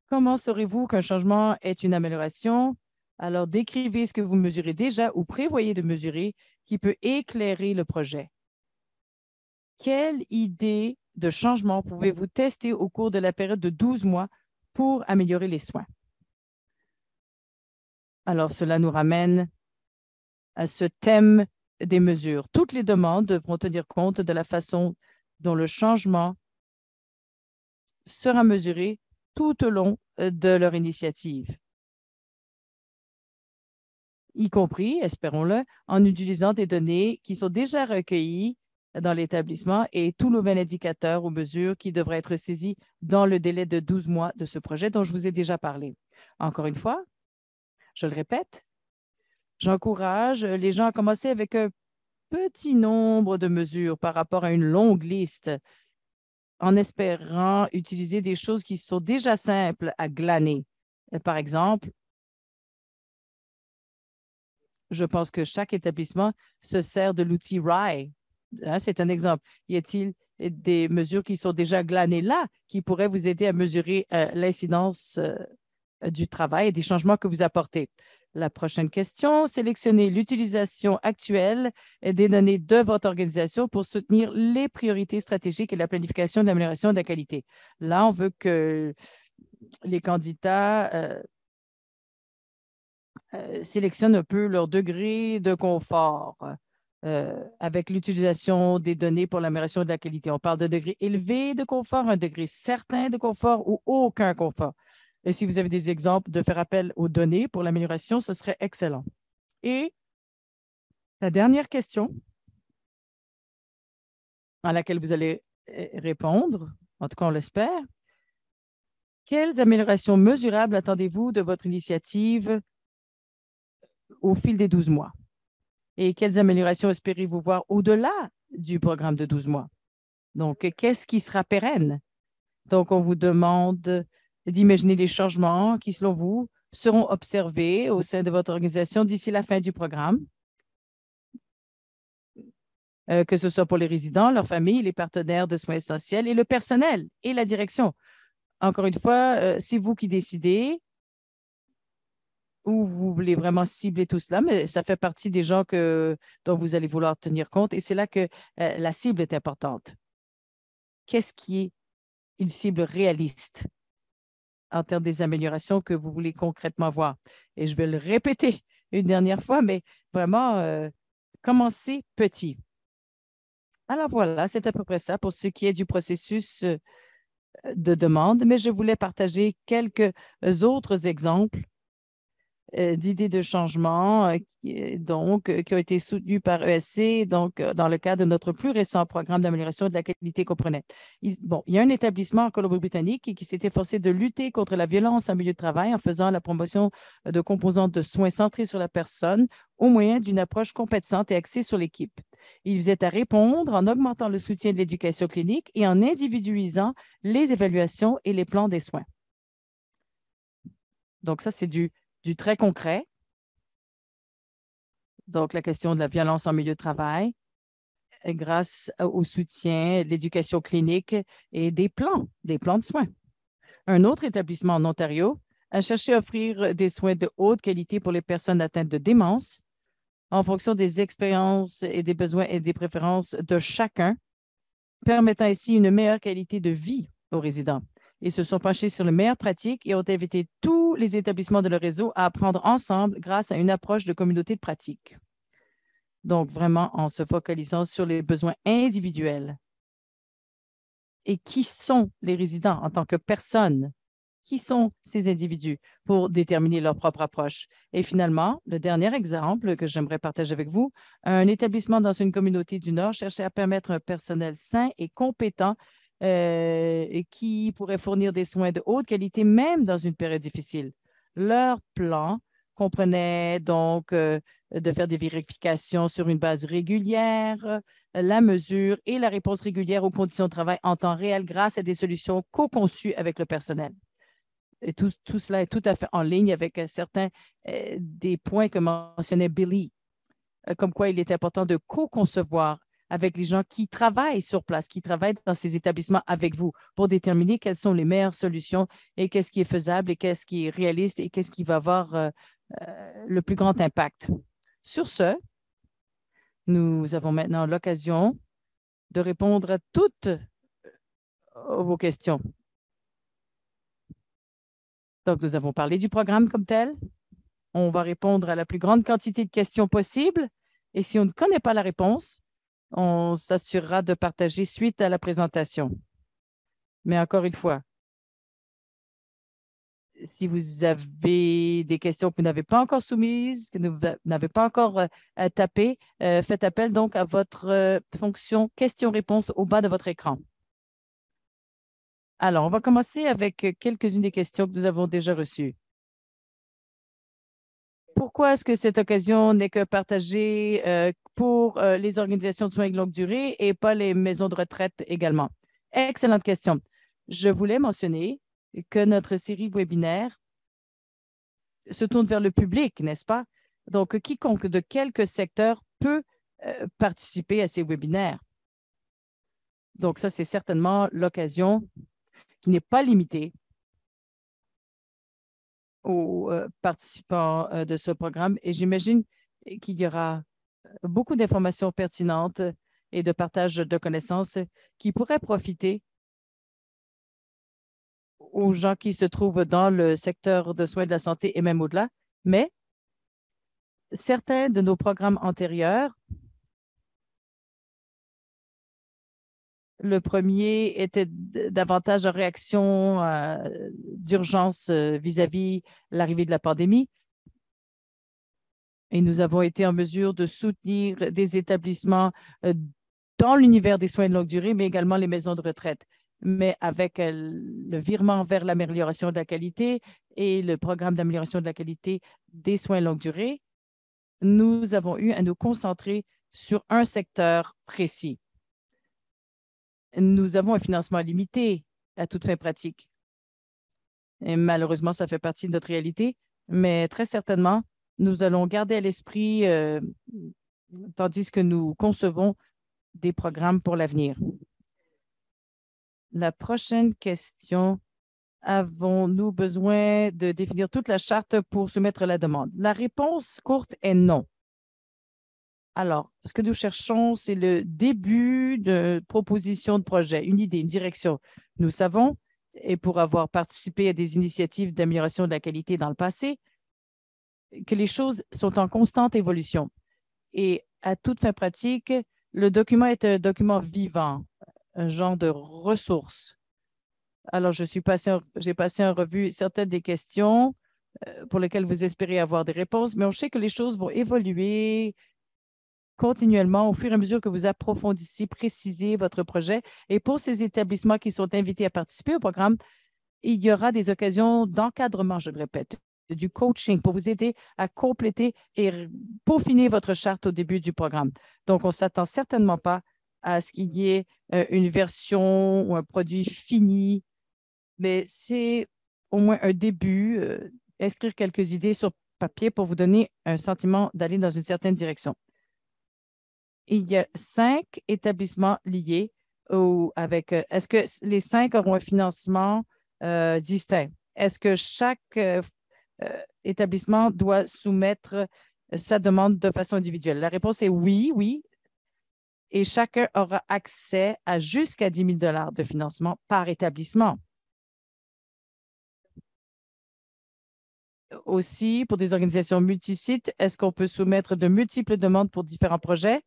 Comment saurez-vous qu'un changement est une amélioration? Alors, décrivez ce que vous mesurez déjà ou prévoyez de mesurer qui peut éclairer le projet. Quelle idée de changement pouvez-vous tester au cours de la période de 12 mois pour améliorer les soins? Alors, cela nous ramène à ce thème des mesures. Toutes les demandes devront tenir compte de la façon dont le changement sera mesuré tout au long de leur initiative, y compris, espérons-le, en utilisant des données qui sont déjà recueillies dans l'établissement et tout nouvel indicateur ou mesure qui devrait être saisi dans le délai de 12 mois de ce projet dont je vous ai déjà parlé. Encore une fois, je le répète, j'encourage les gens à commencer avec un petit nombre de mesures par rapport à une longue liste en espérant utiliser des choses qui sont déjà simples à glaner. Par exemple, je pense que chaque établissement se sert de l'outil RIE. Hein, c'est un exemple. Y a-t-il des mesures qui sont déjà glanées là qui pourraient vous aider à mesurer l'incidence du travail et des changements que vous apportez? La prochaine question, sélectionnez l'utilisation actuelle des données de votre organisation pour soutenir les priorités stratégiques et la planification de l'amélioration de la qualité. Là, on veut que les candidats sélectionnent un peu leur degré de confort avec l'utilisation des données pour l'amélioration de la qualité. On parle de degré élevé de confort, un degré certain de confort ou aucun confort. Et si vous avez des exemples de faire appel aux données pour l'amélioration, ce serait excellent. Et la dernière question à laquelle vous allez répondre, en tout cas on l'espère, quelles améliorations mesurables attendez-vous de votre initiative au fil des 12 mois? Et quelles améliorations espérez-vous voir au-delà du programme de 12 mois? Donc, qu'est-ce qui sera pérenne? Donc, on vous demande d'imaginer les changements qui, selon vous, seront observés au sein de votre organisation d'ici la fin du programme, que ce soit pour les résidents, leurs familles, les partenaires de soins essentiels et le personnel et la direction. Encore une fois, c'est vous qui décidez où vous voulez vraiment cibler tout cela, mais ça fait partie des gens dont vous allez vouloir tenir compte et c'est là que la cible est importante. Qu'est-ce qui est une cible réaliste en termes des améliorations que vous voulez concrètement voir? Et je vais le répéter une dernière fois, mais vraiment, commencez petit. Alors voilà, c'est à peu près ça pour ce qui est du processus de demande, mais je voulais partager quelques autres exemples d'idées de changement qui ont été soutenues par ESC dans le cadre de notre plus récent programme d'amélioration de la qualité qu'on prenait. Il y a un établissement en Colombie-Britannique qui s'est efforcé de lutter contre la violence en milieu de travail en faisant la promotion de composantes de soins centrés sur la personne au moyen d'une approche compétente et axée sur l'équipe. Il visait à répondre en augmentant le soutien de l'éducation clinique et en individualisant les évaluations et les plans des soins. Donc, ça, c'est du très concret. Donc, la question de la violence en milieu de travail, grâce au soutien de l'éducation clinique et des plans de soins. Un autre établissement en Ontario a cherché à offrir des soins de haute qualité pour les personnes atteintes de démence en fonction des expériences et des besoins et des préférences de chacun, permettant ainsi une meilleure qualité de vie aux résidents. Ils se sont penchés sur les meilleures pratiques et ont invité tous les établissements de leur réseau à apprendre ensemble grâce à une approche de communauté de pratique. Donc, vraiment en se focalisant sur les besoins individuels. Et qui sont les résidents en tant que personnes? Qui sont ces individus pour déterminer leur propre approche? Et finalement, le dernier exemple que j'aimerais partager avec vous, un établissement dans une communauté du Nord cherchait à permettre un personnel sain et compétent et qui pourrait fournir des soins de haute qualité même dans une période difficile. Leur plan comprenait donc de faire des vérifications sur une base régulière, la mesure et la réponse régulière aux conditions de travail en temps réel grâce à des solutions co-conçues avec le personnel. Et tout cela est tout à fait en ligne avec certains des points que mentionnait Billy, comme quoi il est important de co-concevoir avec les gens qui travaillent sur place, qui travaillent dans ces établissements avec vous pour déterminer quelles sont les meilleures solutions et qu'est-ce qui est faisable et qu'est-ce qui est réaliste et qu'est-ce qui va avoir le plus grand impact. Sur ce, nous avons maintenant l'occasion de répondre à toutes vos questions. Donc, nous avons parlé du programme comme tel. On va répondre à la plus grande quantité de questions possible. Et si on ne connaît pas la réponse, on s'assurera de partager suite à la présentation. Mais encore une fois, si vous avez des questions que vous n'avez pas encore soumises, que vous n'avez pas encore tapées, faites appel donc à votre fonction questions-réponses au bas de votre écran. Alors, on va commencer avec quelques-unes des questions que nous avons déjà reçues. Pourquoi est-ce que cette occasion n'est que partagée pour les organisations de soins de longue durée et pas les maisons de retraite également? Excellente question. Je voulais mentionner que notre série webinaire se tourne vers le public, n'est-ce pas? Donc, quiconque de quelque secteur peut participer à ces webinaires. Donc, ça, c'est certainement l'occasion qui n'est pas limitée aux participants de ce programme et j'imagine qu'il y aura beaucoup d'informations pertinentes et de partage de connaissances qui pourraient profiter aux gens qui se trouvent dans le secteur de soins de la santé et même au-delà. Mais certains de nos programmes antérieurs, le premier était davantage en réaction d'urgence vis-à-vis l'arrivée de la pandémie. Et nous avons été en mesure de soutenir des établissements dans l'univers des soins de longue durée, mais également les maisons de retraite. Mais avec le virement vers l'amélioration de la qualité et le programme d'amélioration de la qualité des soins de longue durée, nous avons eu à nous concentrer sur un secteur précis. Nous avons un financement limité à toute fin pratique. Et malheureusement, ça fait partie de notre réalité, mais très certainement, nous allons garder à l'esprit, tandis que nous concevons des programmes pour l'avenir. La prochaine question, avons-nous besoin de définir toute la charte pour soumettre la demande? La réponse courte est non. Alors, ce que nous cherchons, c'est le début de proposition de projet, une idée, une direction. Nous savons, et pour avoir participé à des initiatives d'amélioration de la qualité dans le passé, que les choses sont en constante évolution. Et à toute fin pratique, le document est un document vivant, un genre de ressource. Alors, j'ai passé en revue certaines des questions pour lesquelles vous espérez avoir des réponses, mais on sait que les choses vont évoluer continuellement au fur et à mesure que vous approfondissez, précisez votre projet. Et pour ces établissements qui sont invités à participer au programme, il y aura des occasions d'encadrement, je le répète, du coaching pour vous aider à compléter et peaufiner votre charte au début du programme. Donc, on ne s'attend certainement pas à ce qu'il y ait une version ou un produit fini, mais c'est au moins un début, inscrire quelques idées sur papier pour vous donner un sentiment d'aller dans une certaine direction. Il y a 5 établissements liés avec. Est-ce que les 5 auront un financement distinct? Est-ce que chaque établissement doit soumettre sa demande de façon individuelle? La réponse est oui, oui. Et chacun aura accès à jusqu'à 10 000 de financement par établissement. Aussi, pour des organisations multisites, est-ce qu'on peut soumettre de multiples demandes pour différents projets,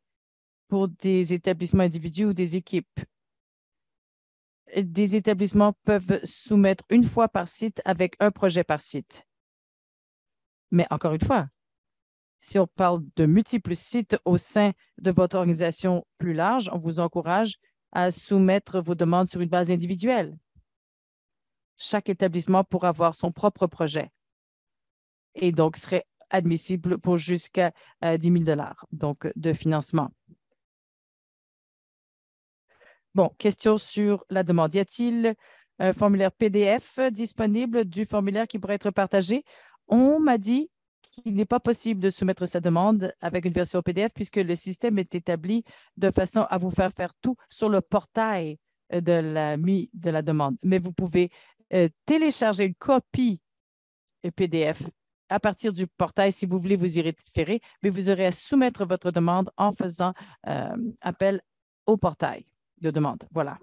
pour des établissements individuels ou des équipes? Des établissements peuvent soumettre une fois par site avec un projet par site. Mais encore une fois, si on parle de multiples sites au sein de votre organisation plus large, on vous encourage à soumettre vos demandes sur une base individuelle. Chaque établissement pourra avoir son propre projet et donc serait admissible pour jusqu'à 10 000 donc de financement. Bon, question sur la demande. Y a-t-il un formulaire PDF disponible du formulaire qui pourrait être partagé? On m'a dit qu'il n'est pas possible de soumettre sa demande avec une version PDF puisque le système est établi de façon à vous faire tout sur le portail de la demande. Mais vous pouvez télécharger une copie PDF à partir du portail si vous voulez vous y référer, mais vous aurez à soumettre votre demande en faisant appel au portail de demande. Voilà.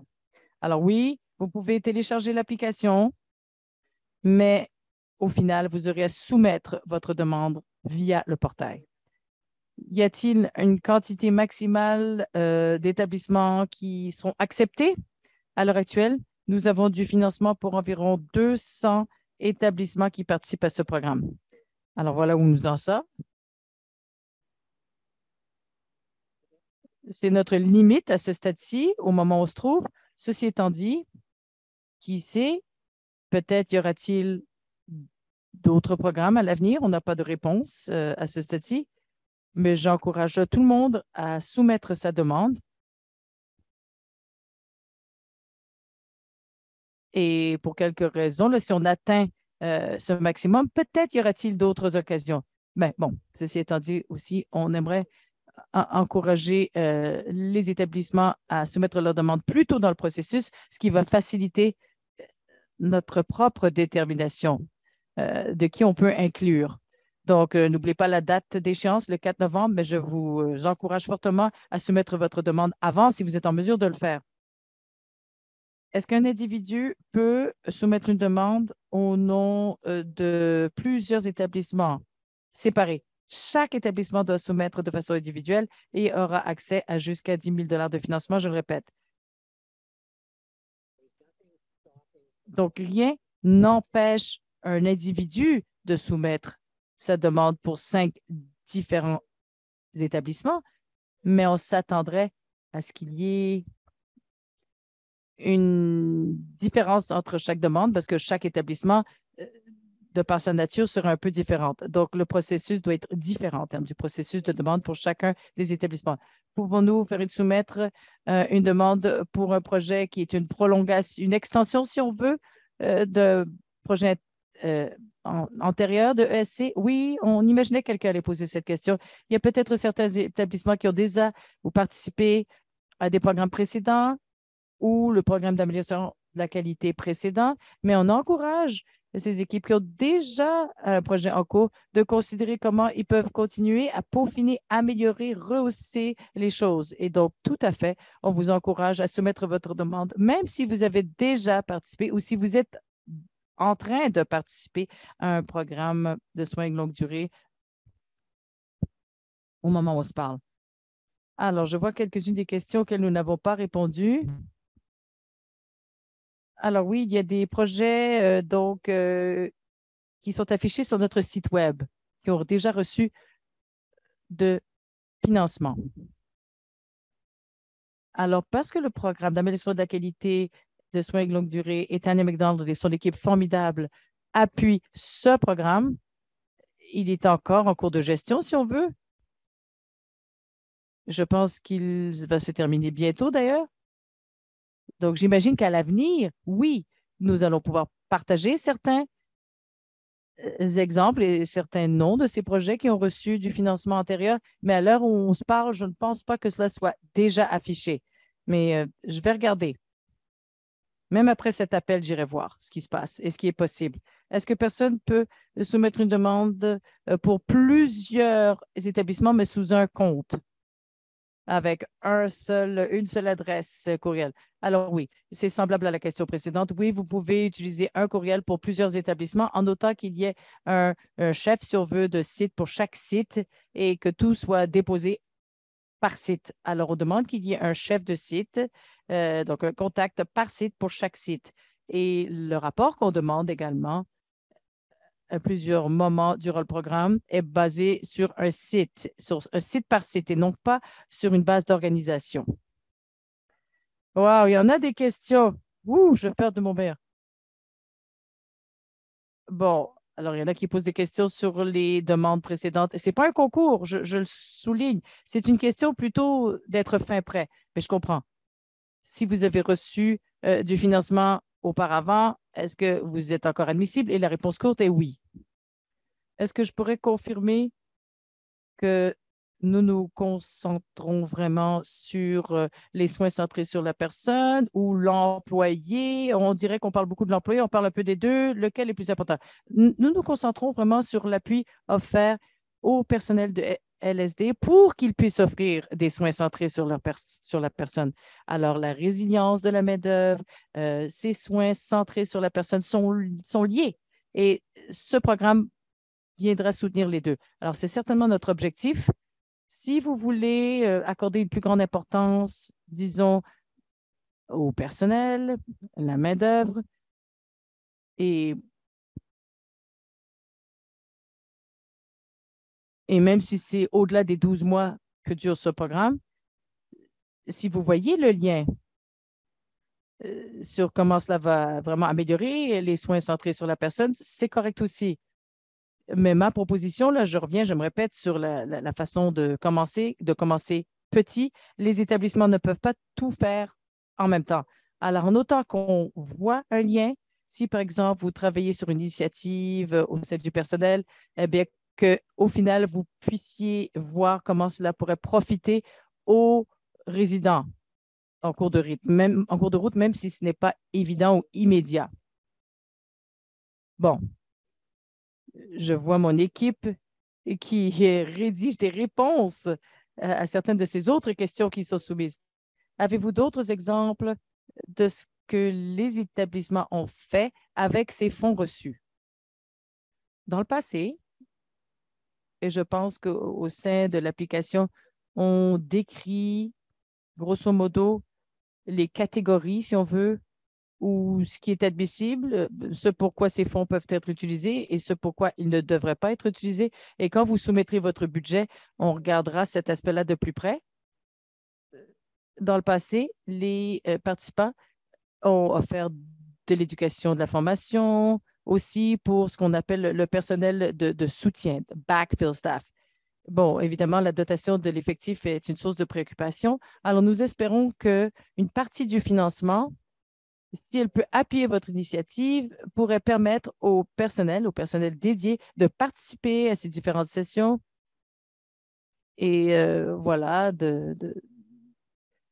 Alors oui, vous pouvez télécharger l'application, mais au final, vous aurez à soumettre votre demande via le portail. Y a-t-il une quantité maximale d'établissements qui sont acceptés? À l'heure actuelle, nous avons du financement pour environ 200 établissements qui participent à ce programme. Alors voilà où nous en sommes. C'est notre limite à ce stade-ci, au moment où on se trouve. Ceci étant dit, qui sait, peut-être y aura-t-il d'autres programmes à l'avenir. On n'a pas de réponse à ce stade-ci, mais j'encourage tout le monde à soumettre sa demande. Et pour quelques raisons, là, si on atteint ce maximum, peut-être y aura-t-il d'autres occasions. Mais bon, ceci étant dit aussi, on aimerait encourager les établissements à soumettre leur demande plus tôt dans le processus, ce qui va faciliter notre propre détermination. de qui on peut inclure. Donc, n'oubliez pas la date d'échéance, le 4 novembre, mais je vous encourage fortement à soumettre votre demande avant si vous êtes en mesure de le faire. Est-ce qu'un individu peut soumettre une demande au nom de plusieurs établissements séparés? Chaque établissement doit soumettre de façon individuelle et aura accès à jusqu'à 10 000 de financement, je le répète. Donc, rien n'empêche un individu de soumettre sa demande pour 5 différents établissements, mais on s'attendrait à ce qu'il y ait une différence entre chaque demande parce que chaque établissement, euh, de par sa nature, sera un peu différente. Donc, le processus doit être différent en termes du processus de demande pour chacun des établissements. Pouvons-nous faire soumettre une demande pour un projet qui est une prolongation, une extension, si on veut, de projet euh, antérieur de ESC? Oui, on imaginait que quelqu'un allait poser cette question. Il y a peut-être certains établissements qui ont déjà ou participé à des programmes précédents ou le programme d'amélioration de la qualité précédent, mais on encourage ces équipes qui ont déjà un projet en cours de considérer comment ils peuvent continuer à peaufiner, améliorer, rehausser les choses. Et donc, tout à fait, on vous encourage à soumettre votre demande, même si vous avez déjà participé ou si vous êtes en train de participer à un programme de soins de longue durée au moment où on se parle. Alors, je vois quelques-unes des questions auxquelles nous n'avons pas répondu. Alors oui, il y a des projets qui sont affichés sur notre site Web, qui ont déjà reçu de financement. Alors, parce que le programme d'amélioration de la qualité de soins de longue durée et Tanya McDonald et son équipe formidable appuient ce programme, il est encore en cours de gestion, si on veut. Je pense qu'il va se terminer bientôt, d'ailleurs. Donc, j'imagine qu'à l'avenir, oui, nous allons pouvoir partager certains exemples et certains noms de ces projets qui ont reçu du financement antérieur, mais à l'heure où on se parle, je ne pense pas que cela soit déjà affiché. Mais je vais regarder. Même après cet appel, j'irai voir ce qui se passe et ce qui est possible. Est-ce que personne peut soumettre une demande pour plusieurs établissements, mais sous un compte, avec une seule adresse courriel? Alors oui, c'est semblable à la question précédente. Oui, vous pouvez utiliser un courriel pour plusieurs établissements en notant qu'il y ait un chef, si on veut, de site pour chaque site et que tout soit déposé par site. Alors, on demande qu'il y ait un chef de site, donc un contact par site pour chaque site. Et le rapport qu'on demande également à plusieurs moments durant le programme est basé sur un site par site et non pas sur une base d'organisation. Wow, il y en a des questions. Ouh, je vais faire de mon meilleur. Bon, alors il y en a qui posent des questions sur les demandes précédentes. Ce n'est pas un concours, je le souligne. C'est une question plutôt d'être fin prêt, mais je comprends. Si vous avez reçu du financement auparavant, est-ce que vous êtes encore admissible? Et la réponse courte est oui. Est-ce que je pourrais confirmer que nous nous concentrons vraiment sur les soins centrés sur la personne ou l'employé? On dirait qu'on parle beaucoup de l'employé, on parle un peu des deux. Lequel est plus important? Nous nous concentrons vraiment sur l'appui offert au personnel de LSD pour qu'ils puissent offrir des soins centrés sur sur la personne. Alors, la résilience de la main-d'œuvre, ces soins centrés sur la personne sont liés. Et ce programme viendra soutenir les deux. Alors, c'est certainement notre objectif. Si vous voulez accorder une plus grande importance, disons, au personnel, la main-d'œuvre, et, et même si c'est au-delà des 12 mois que dure ce programme, si vous voyez le lien sur comment cela va vraiment améliorer les soins centrés sur la personne, c'est correct aussi. Mais ma proposition, là, je reviens, je me répète sur la façon de commencer petit. Les établissements ne peuvent pas tout faire en même temps. Alors, en autant qu'on voit un lien, si par exemple, vous travaillez sur une initiative au sein du personnel, eh bien, qu'au final, vous puissiez voir comment cela pourrait profiter aux résidents en cours de route, même si ce n'est pas évident ou immédiat. Bon, Je vois mon équipe qui rédige des réponses à certaines de ces autres questions qui sont soumises. Avez-vous d'autres exemples de ce que les établissements ont fait avec ces fonds reçus? Dans le passé, et je pense qu'au sein de l'application, on décrit grosso modo les catégories, si on veut, ou ce qui est admissible, ce pourquoi ces fonds peuvent être utilisés et ce pourquoi ils ne devraient pas être utilisés. Et quand vous soumettrez votre budget, on regardera cet aspect-là de plus près. Dans le passé, les participants ont offert de l'éducation, de la formation, aussi pour ce qu'on appelle le personnel de soutien, backfill staff. Bon, évidemment, la dotation de l'effectif est une source de préoccupation. Alors, nous espérons qu'une partie du financement, si elle peut appuyer votre initiative, pourrait permettre au personnel dédié de participer à ces différentes sessions et voilà,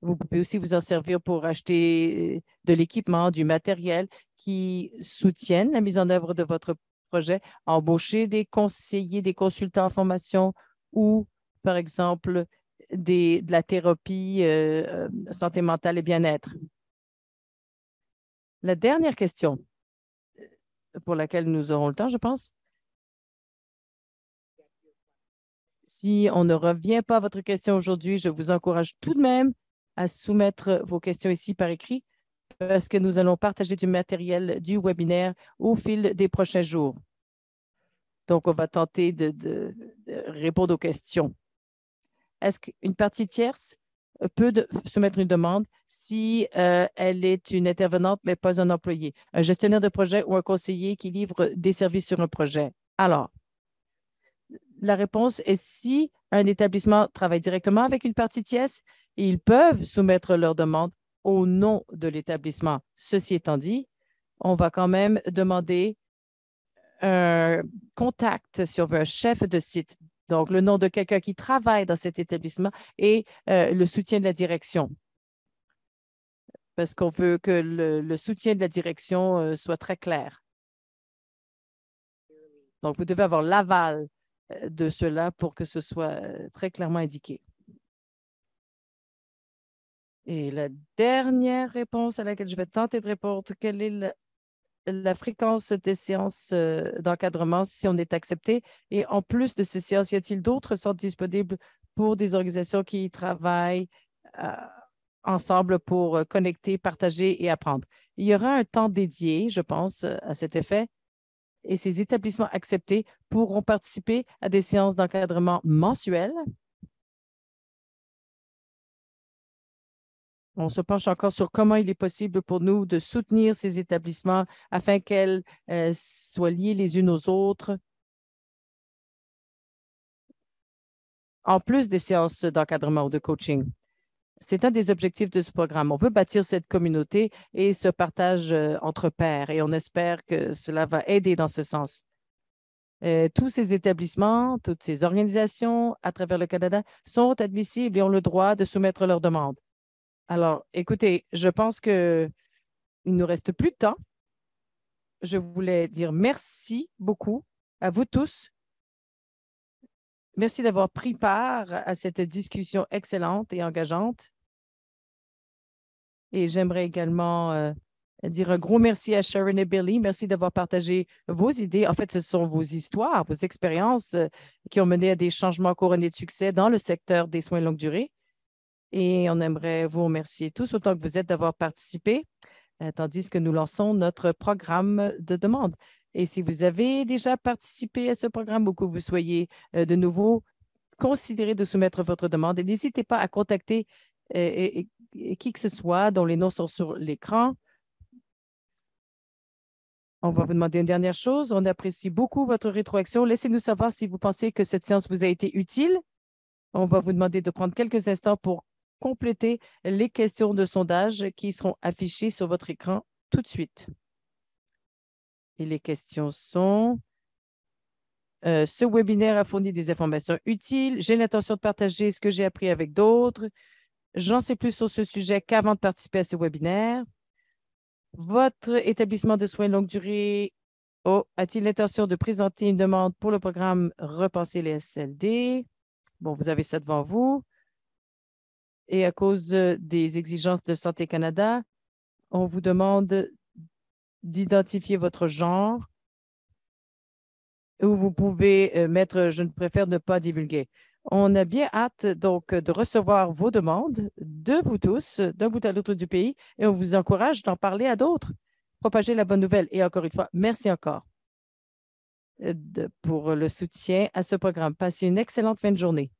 vous pouvez aussi vous en servir pour acheter de l'équipement, du matériel qui soutiennent la mise en œuvre de votre projet, embaucher des conseillers, des consultants en formation ou, par exemple, de la thérapie santé mentale et bien-être. La dernière question pour laquelle nous aurons le temps, je pense. Si on ne revient pas à votre question aujourd'hui, je vous encourage tout de même à soumettre vos questions ici par écrit parce que nous allons partager du matériel du webinaire au fil des prochains jours. Donc, on va tenter de répondre aux questions. Est-ce qu'une partie tierce peut soumettre une demande si elle est une intervenante, mais pas un employé, un gestionnaire de projet ou un conseiller qui livre des services sur un projet? Alors, la réponse est si un établissement travaille directement avec une partie tierce, ils peuvent soumettre leur demande au nom de l'établissement. Ceci étant dit, on va quand même demander un contact sur un chef de site, donc le nom de quelqu'un qui travaille dans cet établissement et le soutien de la direction, parce qu'on veut que le soutien de la direction soit très clair. Donc, vous devez avoir l'aval de cela pour que ce soit très clairement indiqué. Et la dernière réponse à laquelle je vais tenter de répondre, quelle est la fréquence des séances d'encadrement si on est accepté? Et en plus de ces séances, y a-t-il d'autres centres disponibles pour des organisations qui travaillent euh, ensemble pour connecter, partager et apprendre? Il y aura un temps dédié, je pense, à cet effet, et ces établissements acceptés pourront participer à des séances d'encadrement mensuelles. On se penche encore sur comment il est possible pour nous de soutenir ces établissements afin qu'elles soient liées les unes aux autres, en plus des séances d'encadrement ou de coaching. C'est un des objectifs de ce programme. On veut bâtir cette communauté et ce partage entre pairs et on espère que cela va aider dans ce sens. Tous ces établissements, toutes ces organisations à travers le Canada sont admissibles et ont le droit de soumettre leurs demandes. Alors, écoutez, je pense qu'il ne nous reste plus de temps. Je voulais dire merci beaucoup à vous tous. Merci d'avoir pris part à cette discussion excellente et engageante. Et j'aimerais également dire un gros merci à Sharon et Billy. Merci d'avoir partagé vos idées. En fait, ce sont vos histoires, vos expériences qui ont mené à des changements couronnés de succès dans le secteur des soins de longue durée. Et on aimerait vous remercier tous autant que vous êtes d'avoir participé, tandis que nous lançons notre programme de demande. Et si vous avez déjà participé à ce programme ou que vous soyez de nouveau, considérez de soumettre votre demande et n'hésitez pas à contacter qui que ce soit dont les noms sont sur l'écran. On va vous demander une dernière chose. On apprécie beaucoup votre rétroaction. Laissez-nous savoir si vous pensez que cette séance vous a été utile. On va vous demander de prendre quelques instants pour compléter les questions de sondage qui seront affichées sur votre écran tout de suite. Et les questions sont: ce webinaire a fourni des informations utiles. J'ai l'intention de partager ce que j'ai appris avec d'autres. J'en sais plus sur ce sujet qu'avant de participer à ce webinaire. Votre établissement de soins de longue durée Oh, a-t-il l'intention de présenter une demande pour le programme Repenser les SLD? Bon, vous avez ça devant vous. Et à cause des exigences de Santé Canada, on vous demande d'identifier votre genre où vous pouvez mettre Je ne préfère ne pas divulguer. On a bien hâte donc de recevoir vos demandes de vous tous, d'un bout à l'autre du pays, et on vous encourage d'en parler à d'autres. Propager la bonne nouvelle. Et encore une fois, merci encore pour le soutien à ce programme. Passez une excellente fin de journée.